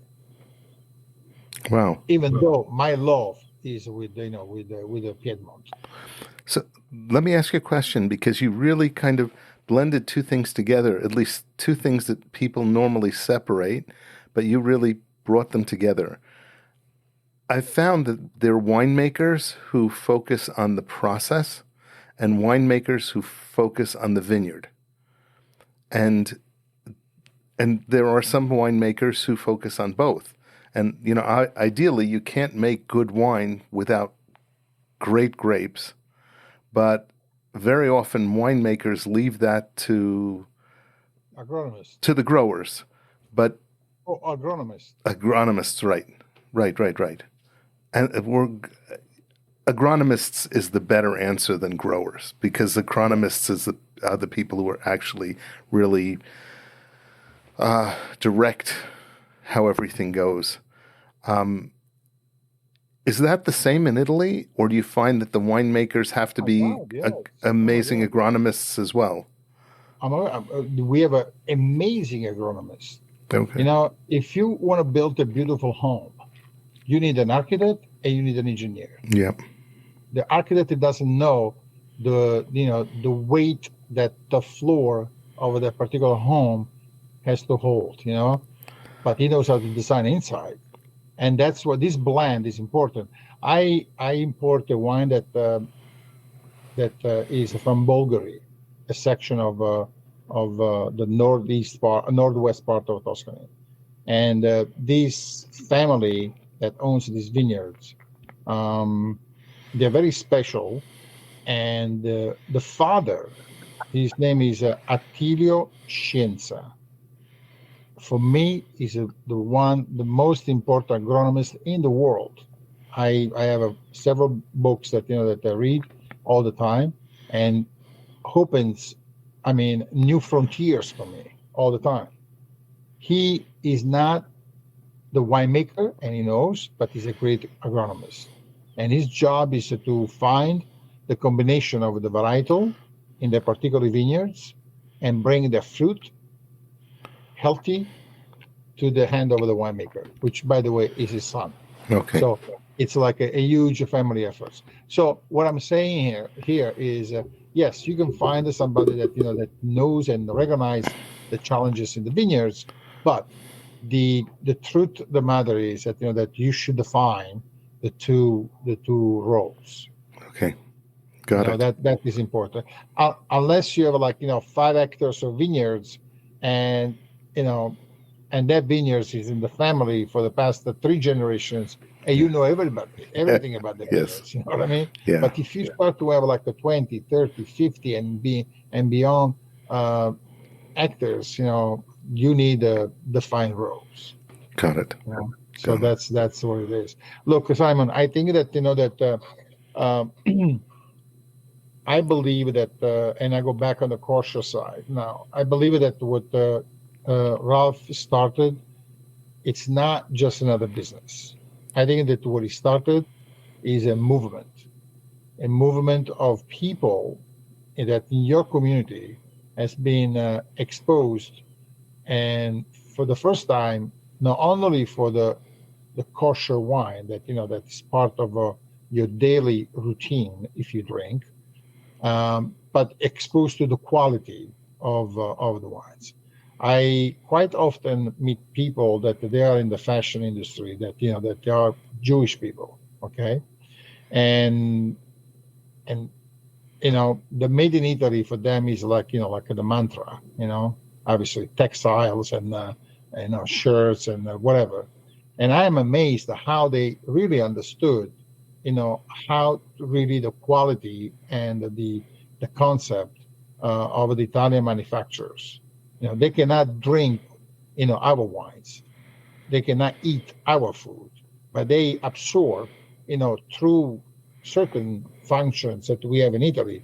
Wow. Even though my love is with the Piedmont. So let me ask you a question, because you really kind of blended two things together, at least two things that people normally separate, but you really brought them together. I've found that there are winemakers who focus on the process and winemakers who focus on the vineyard. And there are some winemakers who focus on both. And, ideally, you can't make good wine without great grapes. But very often winemakers leave that to Agronomists. to the growers. But agronomists. Agronomists, right. And agronomists is the better answer than growers, because agronomists are the people who are actually really direct how everything goes. Is that the same in Italy, or do you find that the winemakers have to be amazing agronomists as well? We have an amazing agronomist. Okay. If you want to build a beautiful home, you need an architect and you need an engineer. Yeah. The architect doesn't know the weight that the floor of that particular home has to hold, but he knows how to design inside. And that's what this blend is important. I import a wine that is from Bulgaria, a section of the northwest part of Tuscany, and this family that owns these vineyards, they're very special. And the father, his name is Attilio Scienza. For me, is the most important agronomist in the world. I have several books that I read all the time, and opens, new frontiers for me all the time. He is not the winemaker, and he knows, but he's a great agronomist. And his job is to find the combination of the varietal in the particular vineyards and bring the fruit healthy to the hand of the winemaker, which, by the way, is his son. Okay. So it's like a huge family effort. So what I'm saying here is, yes, you can find somebody that knows and recognizes the challenges in the vineyards, but the truth of the matter is that that you should define the two roles. Okay. Got it. That is important. Unless you have 5 hectares of vineyards, and and that vineyards is in the family for the past 3 generations, and everything about the vineyards, you know what I mean? Yeah. But if you start to have the 20, 30, 50 and beyond hectares, you need defined roles. Got it. So that's what it is. Look, Simon, I think that I believe that, and I go back on the kosher side now. I believe that what Ralph started, it's not just another business. I think that what he started is a movement of people that in your community has been exposed, and for the first time, not only for the kosher wine that that is part of your daily routine if you drink, but exposed to the quality of the wines. I quite often meet people that they are in the fashion industry, that that they are Jewish people, okay, and the made in Italy for them is like the mantra, obviously textiles and shirts and whatever. And I am amazed at how they really understood, how really the quality and the concept of the Italian manufacturers. They cannot drink, our wines. They cannot eat our food, but they absorb, through certain functions that we have in Italy,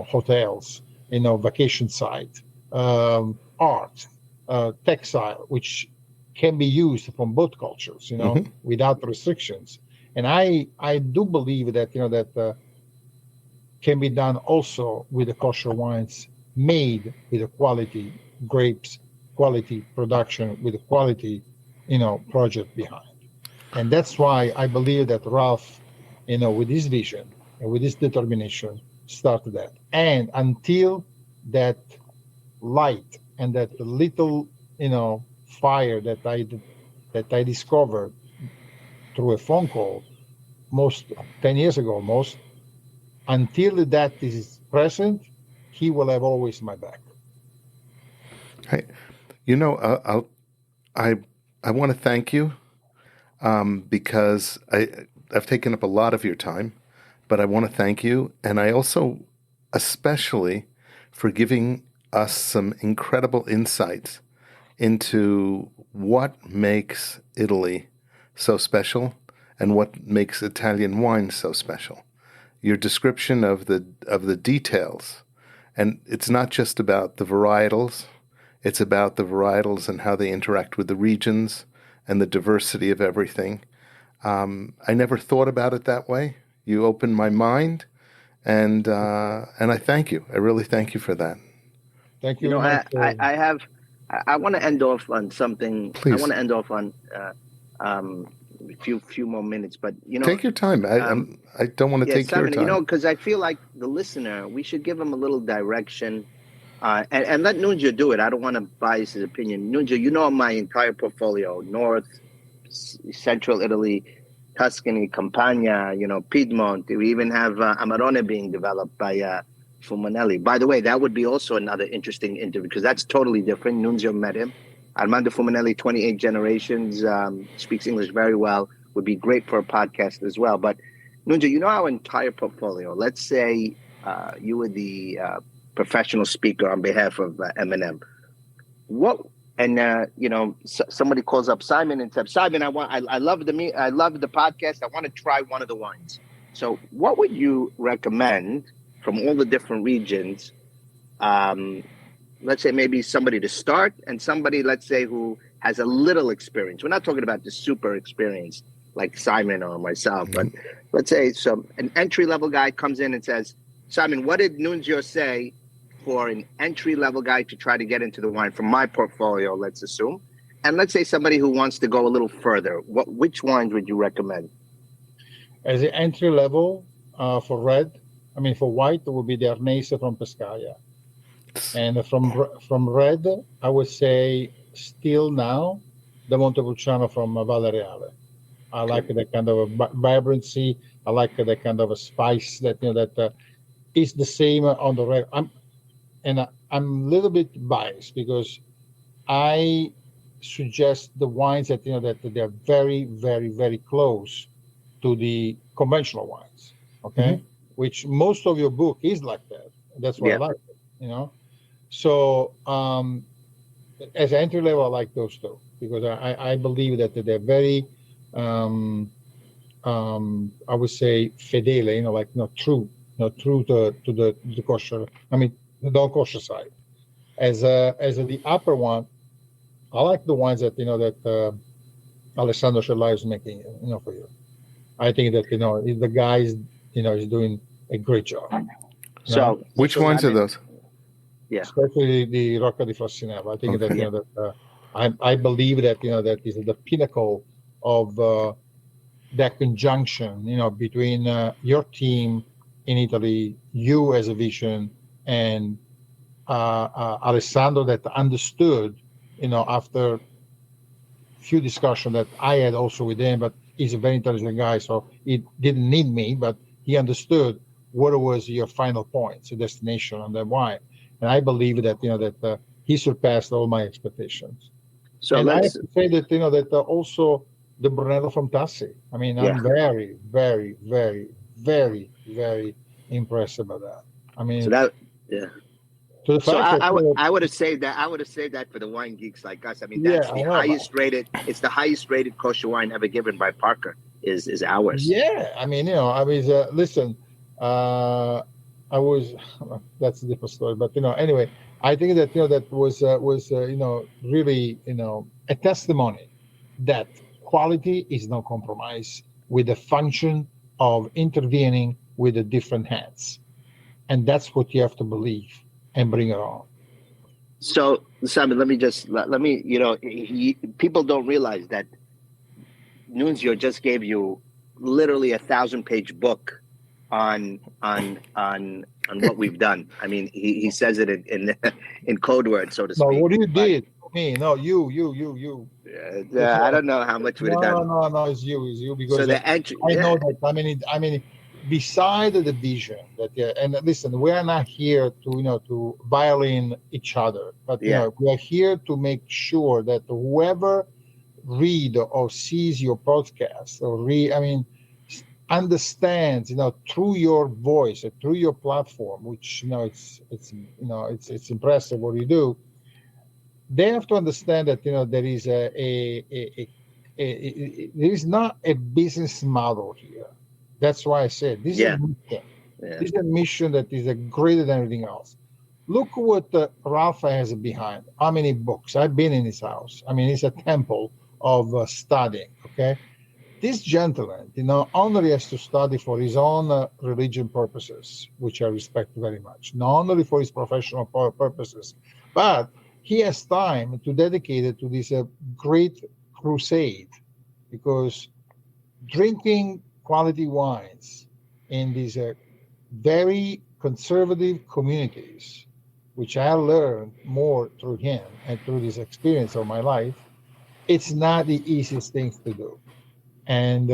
hotels, vacation site, art, textile, which can be used from both cultures, without restrictions. And I do believe that, that can be done also with the kosher wines made with a quality grapes, quality production, with a quality, project behind. And that's why I believe that Ralph, with his vision and with his determination, started that. And until that light and that little, fire that I discovered through a phone call, most 10 years ago, almost, until that is present, he will have always my back. Hey, I want to thank you because I've taken up a lot of your time, but I want to thank you, and I also especially for giving us some incredible insights into what makes Italy so special and what makes Italian wine so special. Your description of the details, and it's not just about the varietals, it's about the varietals and how they interact with the regions and the diversity of everything. I never thought about it that way. You opened my mind, and I thank you. I really thank you for that. Thank you. I want to end off on something. Please. I want to end off on a few more minutes, but take your time. I don't want to take Simon, your time. Because I feel like the listener, we should give him a little direction, and let Nunzio do it. I don't want to bias his opinion. Nunzio, my entire portfolio: North, Central Italy, Tuscany, Campania, Piedmont. We even have Amarone being developed by Fumanelli. By the way, that would be also another interesting interview because that's totally different. Nunzio met him. Armando Fumanelli, 28 generations, speaks English very well. Would be great for a podcast as well. But Nunzio, our entire portfolio. Let's say you were the professional speaker on behalf of M&M. What? And somebody calls up Simon and says, Simon, I love the podcast. I want to try one of the wines. So, what would you recommend from all the different regions? Let's say maybe somebody to start and somebody, let's say, who has a little experience. We're not talking about the super experience like Simon or myself, but let's say an entry-level guy comes in and says, Simon, what did Nunzio say for an entry-level guy to try to get into the wine from my portfolio, let's assume? And let's say somebody who wants to go a little further. Which wines would you recommend? As an entry-level for white, it would be the Arnese from Pescaia. And from red, I would say still now, the Montepulciano from Valle Reale. I like that kind of a vibrancy. I like that kind of a spice that is the same on the red. I'm a little bit biased because I suggest the wines that that they're very, very, very close to the conventional wines. Okay, which most of your book is like that. That's why I like it. So as an entry level, I like those two because I believe that they're very, I would say, fedele, true to the kosher. the non-kosher side. As the upper one, I like the ones that Alessandro Scelai is making for you. I think that the guys is doing a great job. So which ones are those? Yeah, especially the Rocca di Frossinello. I think that I believe that that is the pinnacle of that conjunction between your team in Italy, you as a vision, and Alessandro that understood after few discussions that I had also with him, but he's a very intelligent guy, so he didn't need me, but he understood what was your final point, the destination, and then why. And I believe that that he surpassed all my expectations. So and I have to say that that also the Brunello from Tassi. I'm very, very, very, very, very impressed about that. So that I would have said that. I would have said that for the wine geeks like us. That's the highest rated. It's the highest rated kosher wine ever given by Parker. Is ours. Yeah, listen. I was. That's a different story, but anyway, I think that that was really a testimony that quality is no compromise with the function of intervening with the different hands, and that's what you have to believe. and bring it on. So, Simon, let me people don't realize that Nunzio just gave you literally 1,000-page book on what we've done. I mean, he says it in code words, so to speak. No, what you did, me, no, you. I don't know how much we've done. No, it's you because So the entry, I know that. I mean, beside the vision that, and listen, we are not here to violate each other, but we are here to make sure that whoever read or sees your podcast or understands, through your voice, through your platform, which it's impressive what you do. They have to understand that there is there is not a business model here. That's why I said this is a mission. This is a mission that is greater than everything else. Look what Rafa has behind. How many books? I've been in his house. I mean, it's a temple of studying. Okay, this gentleman, only has to study for his own religion purposes, which I respect very much. Not only for his professional purposes, but he has time to dedicate it to this great crusade, because drinking quality wines in these very conservative communities, which I learned more through him and through this experience of my life, it's not the easiest thing to do. And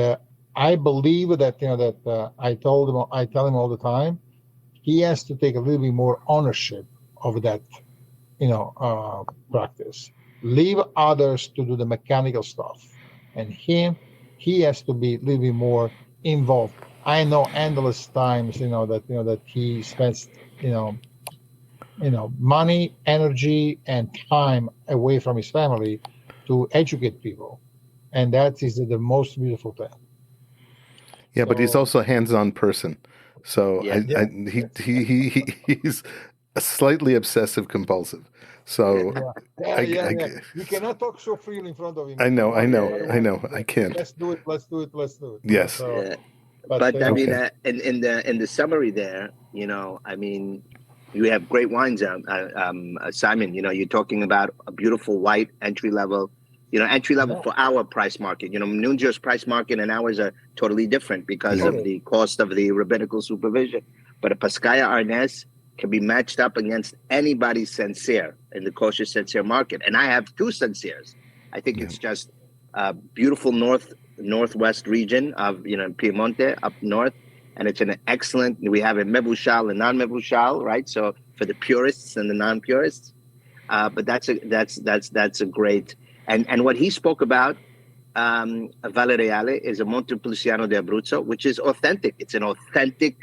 I believe that I tell him all the time, he has to take a little bit more ownership of that practice. Leave others to do the mechanical stuff, and he has to be a little bit more involved. I know endless times that he spends money, energy, and time away from his family to educate people, and that is the most beautiful thing. Yeah, but he's also a hands-on person, so he's a slightly obsessive compulsive. So you cannot talk so freely in front of him. I know. I can't. Let's do it. Yes. But I mean, in the summary there, I mean, you have great wines, Simon. You're talking about a beautiful white entry level. For our price market. Nunzio's price market and ours are totally different because of the cost of the rabbinical supervision. But a Pascaya Arnaz can be matched up against anybody's Sancerre in the kosher Sancerre market. And I have two Sancerres. I think it's just a beautiful northwest region of Piemonte up north, and it's an excellent. We have a mevushal and non-mevushal, right? So for the purists and the non-purists, but that's a great. And what he spoke about, Valle Reale, is a Montepulciano di Abruzzo, which is authentic. It's an authentic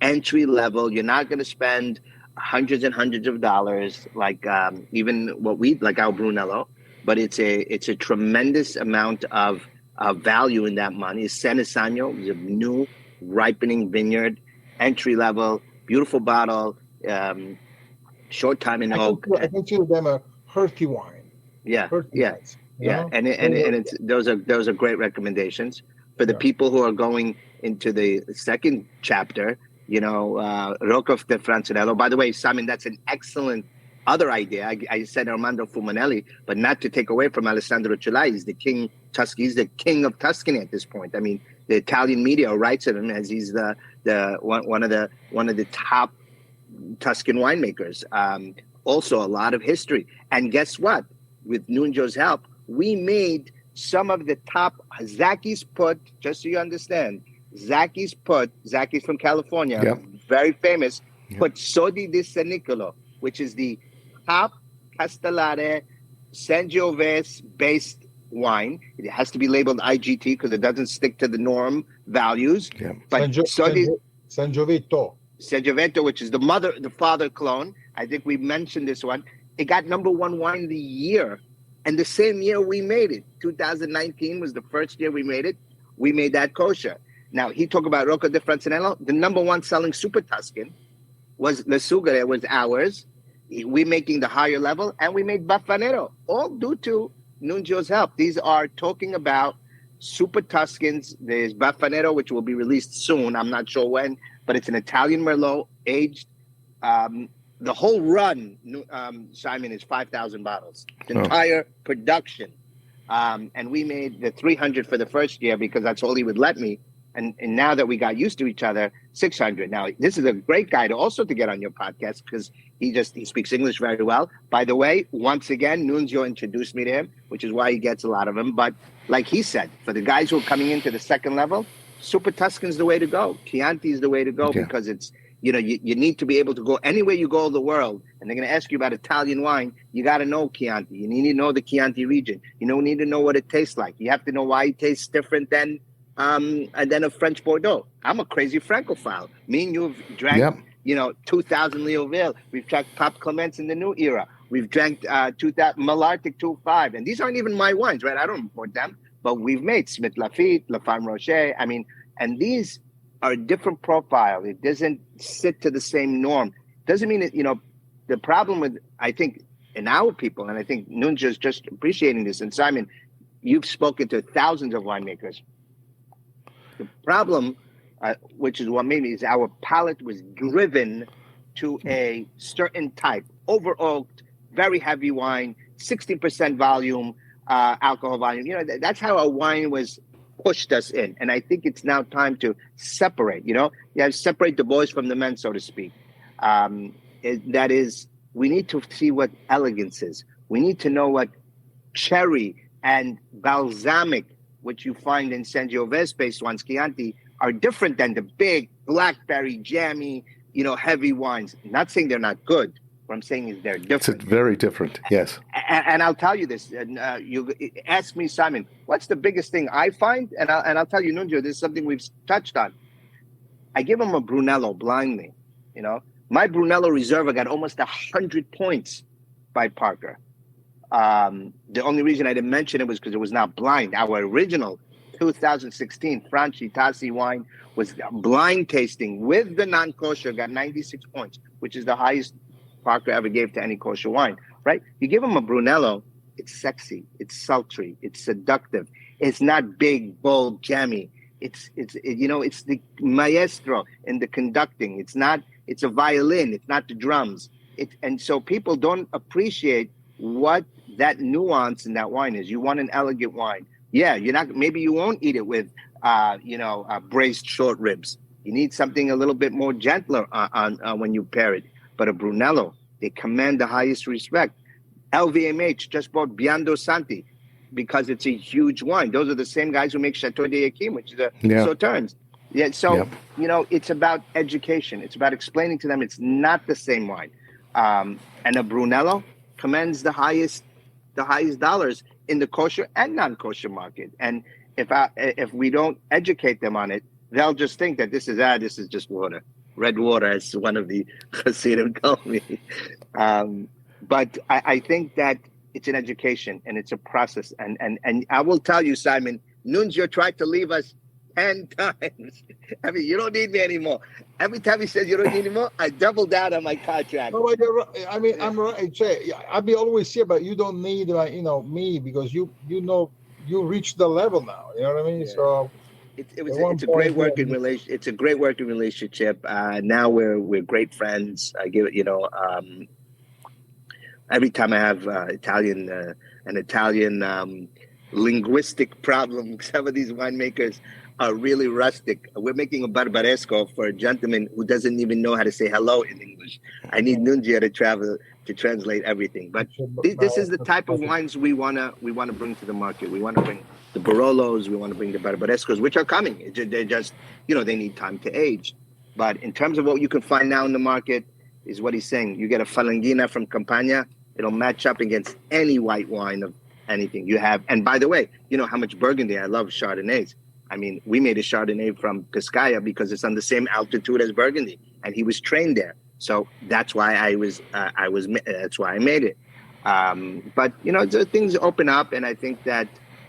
entry level. You're not going to spend hundreds and hundreds of dollars like even what like our Brunello, but it's a tremendous amount of value in that money. It's Senesano, is a new ripening vineyard, entry level, beautiful bottle, short time in oak. I consider them a hearty wine. And it's those are great recommendations for the people who are going into the second chapter. Rocco de Francinello. By the way, Simon, that's an excellent other idea. I said Armando Fumanelli, but not to take away from Alessandro Celai. He's the king Tuscany. He's the king of Tuscany at this point. I mean, the Italian media writes of him as he's the one of the top Tuscan winemakers. Also, a lot of history. And guess what? With Nunzio's help, we made some of the top. Zaki's put, just so you understand, Zaki's from California, very famous, put Sodi di San Nicolo, which is the top Castellare Sangiovese based wine. It has to be labeled IGT because it doesn't stick to the norm values. Yeah. But Sangiovese, which is the father clone. I think we mentioned this one. It got number one wine of the year. And the same year we made it, 2019 was the first year we made it. We made that kosher. Now, he talked about Rocco de Francinello. The number one selling Super Tuscan was Le Sugare, was ours. We making the higher level, and we made Baffanero, all due to Nunzio's help. These are talking about Super Tuscans. There's Baffanero, which will be released soon. I'm not sure when, but it's an Italian Merlot aged the whole run, Simon, is 5,000 bottles. The entire production. And we made the 300 for the first year because that's all he would let me. And now that we got used to each other, 600. Now, this is a great guy to get on your podcast because he speaks English very well. By the way, once again, Nunzio introduced me to him, which is why he gets a lot of them. But like he said, for the guys who are coming into the second level, Super Tuscan's the way to go. Chianti is the way to go because it's, you need to be able to go anywhere you go in the world, and they're going to ask you about Italian wine. You got to know Chianti. You need to know the Chianti region. You need to know what it tastes like. You have to know why it tastes different than a French Bordeaux. I'm a crazy Francophile. Me and you've drank, 2000 Leoville. We've drank Pape Clements in the new era. We've drank 2000 Malartic 2.5. And these aren't even my wines, right? I don't import them. But we've made Smith Lafitte, La Femme Rocher. I mean, and these are a different profile. It doesn't sit to the same norm. Doesn't mean that, the problem with, I think, in our people, and I think Nunzio's just appreciating this, and Simon, you've spoken to thousands of winemakers. The problem, which is what made me, is our palate was driven to a certain type, over-oaked, very heavy wine, 60% volume, alcohol volume. That's how our wine was pushed us in. And I think it's now time to separate, separate the boys from the men, so to speak. That is, we need to see what elegance is. We need to know what cherry and balsamic, which you find in Sangiovese-based wines, Chianti, are different than the big blackberry, jammy, heavy wines. I'm not saying they're not good. What I'm saying is they're different. It's very different, yes. And I'll tell you this. You ask me, Simon, what's the biggest thing I find? And I'll tell you, Nunzio, this is something we've touched on. I give them a Brunello blindly. My Brunello Reserva got almost 100 points by Parker. The only reason I didn't mention it was because it was not blind. Our original 2016 Franchi Tassi wine was blind tasting with the non-kosher, got 96 points, which is the highest Parker ever gave to any kosher wine, right? You give him a Brunello, it's sexy, it's sultry, it's seductive. It's not big, bold, jammy. It's the maestro in the conducting. It's a violin. It's not the drums. And so people don't appreciate what that nuance in that wine is. You want an elegant wine. Yeah, maybe you won't eat it with, braised short ribs. You need something a little bit more gentler on when you pair it. But a Brunello, they command the highest respect. LVMH just bought Biondo Santi because it's a huge wine. Those are the same guys who make Chateau de Yquem, which is the Sauternes. Yeah, so, it's about education. It's about explaining to them it's not the same wine. And a Brunello commands the highest dollars in the kosher and non-kosher market. And if we don't educate them on it, they'll just think that this is just water. Red water, as one of the Hasidim told me. But I think that it's an education and it's a process. And I will tell you, Simon, Nunzio tried to leave us 10 times. I mean, you don't need me anymore. Every time he says you don't need me anymore, I double down on my contract. No, you're right. I mean, I'm right. I'll be always here, but you don't need me because you reached the level now. You know what I mean? Yeah. So. It's a great working relation. It's a great working relationship. Now we're great friends. I give it, every time I have an Italian linguistic problem, some of these winemakers are really rustic. We're making a barbaresco for a gentleman who doesn't even know how to say hello in English. I need Nunzio to translate everything. But this is the type of wines we wanna bring to the market. We want to bring the Barolos, we want to bring the Barbarescos, which are coming. They're just, they need time to age. But in terms of what you can find now in the market, is what he's saying. You get a Falangina from Campania, it'll match up against any white wine of anything you have. And by the way, you know how much Burgundy, I love Chardonnays. I mean, we made a Chardonnay from Piscaya because it's on the same altitude as Burgundy, and he was trained there. So that's why that's why I made it. But the things open up, and I think that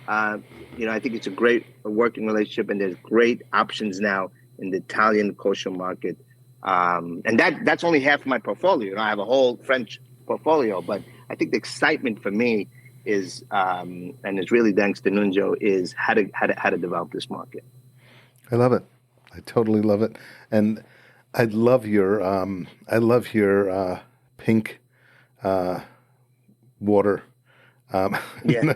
I think it's a great working relationship, and there's great options now in the Italian kosher market. And that's only half of my portfolio. I have a whole French portfolio, but I think the excitement for me is, and it's really thanks to Nunzio, is how to develop this market. I love it. I totally love it, and I love your pink water. Yeah.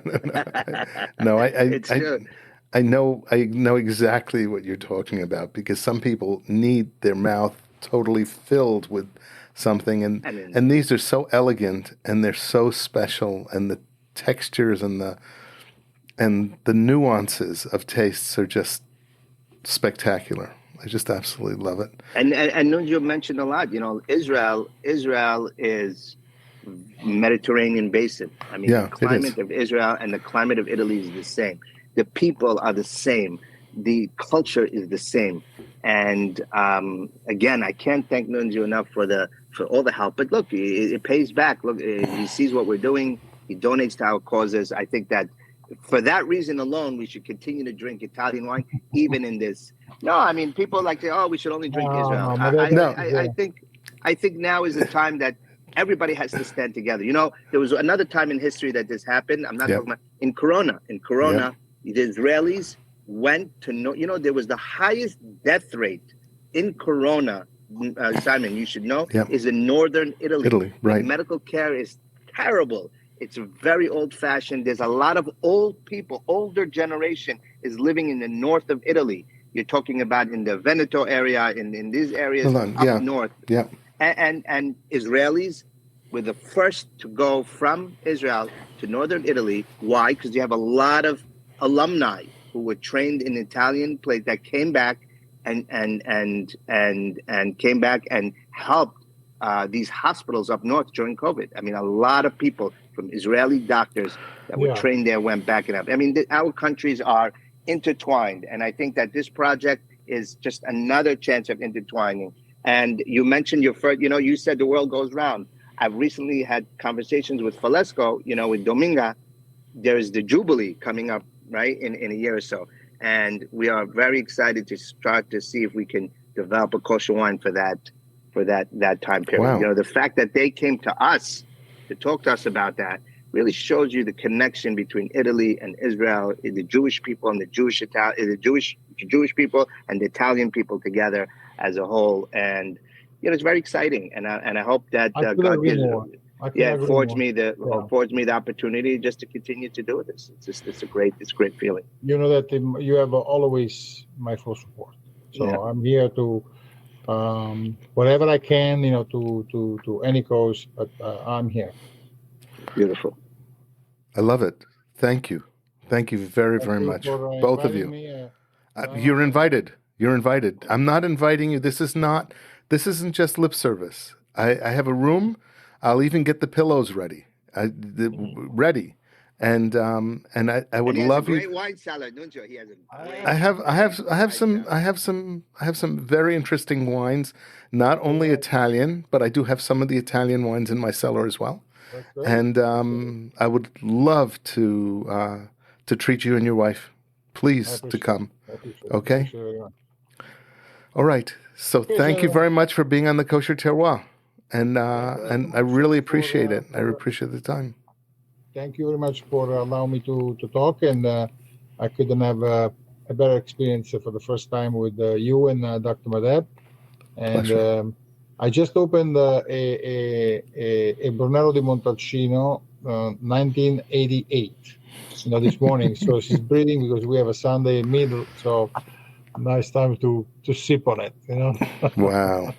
No, It's true. I know exactly what you're talking about, because some people need their mouth totally filled with something, I mean, and these are so elegant and they're so special, and the textures and the nuances of tastes are just spectacular. I just absolutely love it. and Nunzio mentioned a lot. Israel is Mediterranean basin. I mean, Yeah, the climate of Israel and the climate of Italy is the same. The people are the same. The culture is the same. And again, I can't thank Nunzio enough for all the help. But look, it pays back. Look, he sees what we're doing. He donates to our causes. I think that for that reason alone, we should continue to drink Italian wine, even in this. No, I mean, people like to, oh, we should only drink Israel. I think now is the time that everybody has to stand together. There was another time in history that this happened. I'm not talking about in Corona. In Corona, the Israelis went to there was the highest death rate in Corona. Simon, you should know, is in northern Italy. Right. The medical care is terrible. It's very old-fashioned. There's a lot of old people, older generation is living in the north of Italy. You're talking about in the Veneto area, in these areas up north. Yeah. And Israelis were the first to go from Israel to northern Italy. Why? Because you have a lot of alumni who were trained in Italian place that came back and came back and helped these hospitals up north during COVID. I mean, a lot of people from Israeli doctors that were trained there went back and up. I mean, our countries are intertwined, and I think that this project is just another chance of intertwining. And you mentioned your first, you said the world goes round. I've recently had conversations with Falesco, with Dominga. There's the Jubilee coming up, right, in a year or so. And we are very excited to start to see if we can develop a kosher wine for that time period. Wow. The fact that they came to us to talk to us about that really shows you the connection between Italy and Israel, the Jewish people and the Jewish people and the Italian people together as a whole. And it's very exciling. And I hope that God affords me the opportunity just to continue to do this. It's a great feeling. You know that you have always my full support. So I'm here to whatever I can, to any cause, but I'm here. Beautiful. I love it. Thank you. Thank you very, very much. Both of you. You're invited. You're invited. I'm not inviting you. This isn't just lip service. I have a room. I'll even get the pillows ready. Ready. And I would love you. Great wine cellar, don't you? He has a great. I have some very interesting wines. Not only Italian, but I do have some of the Italian wines in my cellar as well. And I would love to treat you and your wife. Please to come. Okay. All right. So thank you very much for being on the Kosher Terroir, and I really appreciate it. I appreciate the time. Thank you very much for allowing me to talk, and I couldn't have a better experience for the first time with you and Dr. Madeb. And I just opened a Brunello di Montalcino, 1988, this morning. So she's breathing because we have a Sunday middle. So now it's time to sip on it. Wow.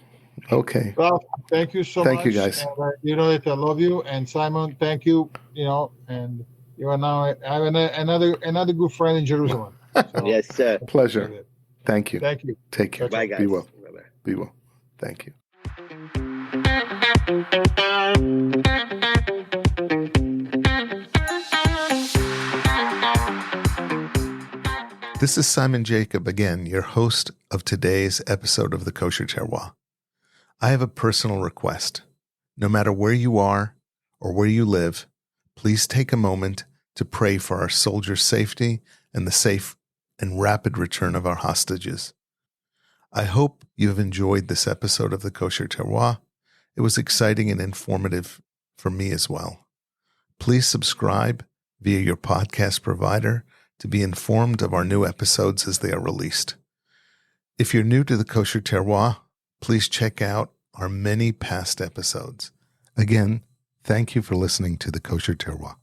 Okay. Well, thank you so much. Thank you, guys. You know that I love you, and Simon, thank you. And you are now another good friend in Jerusalem. So, yes, sir. Pleasure. Thank you. Thank you. Take care. Bye, guys. Be well. Bye-bye. Be well. Thank you. This is Simon Jacob again, your host of today's episode of the Kosher Terroir. I have a personal request. No matter where you are or where you live, please take a moment to pray for our soldiers' safety and the safe and rapid return of our hostages. I hope you have enjoyed this episode of the Kosher Terroir. It was exciting and informative for me as well. Please subscribe via your podcast provider to be informed of our new episodes as they are released. If you're new to the Kosher Terroir, please check out our many past episodes Again, thank you for listening to The Kosher Terroir.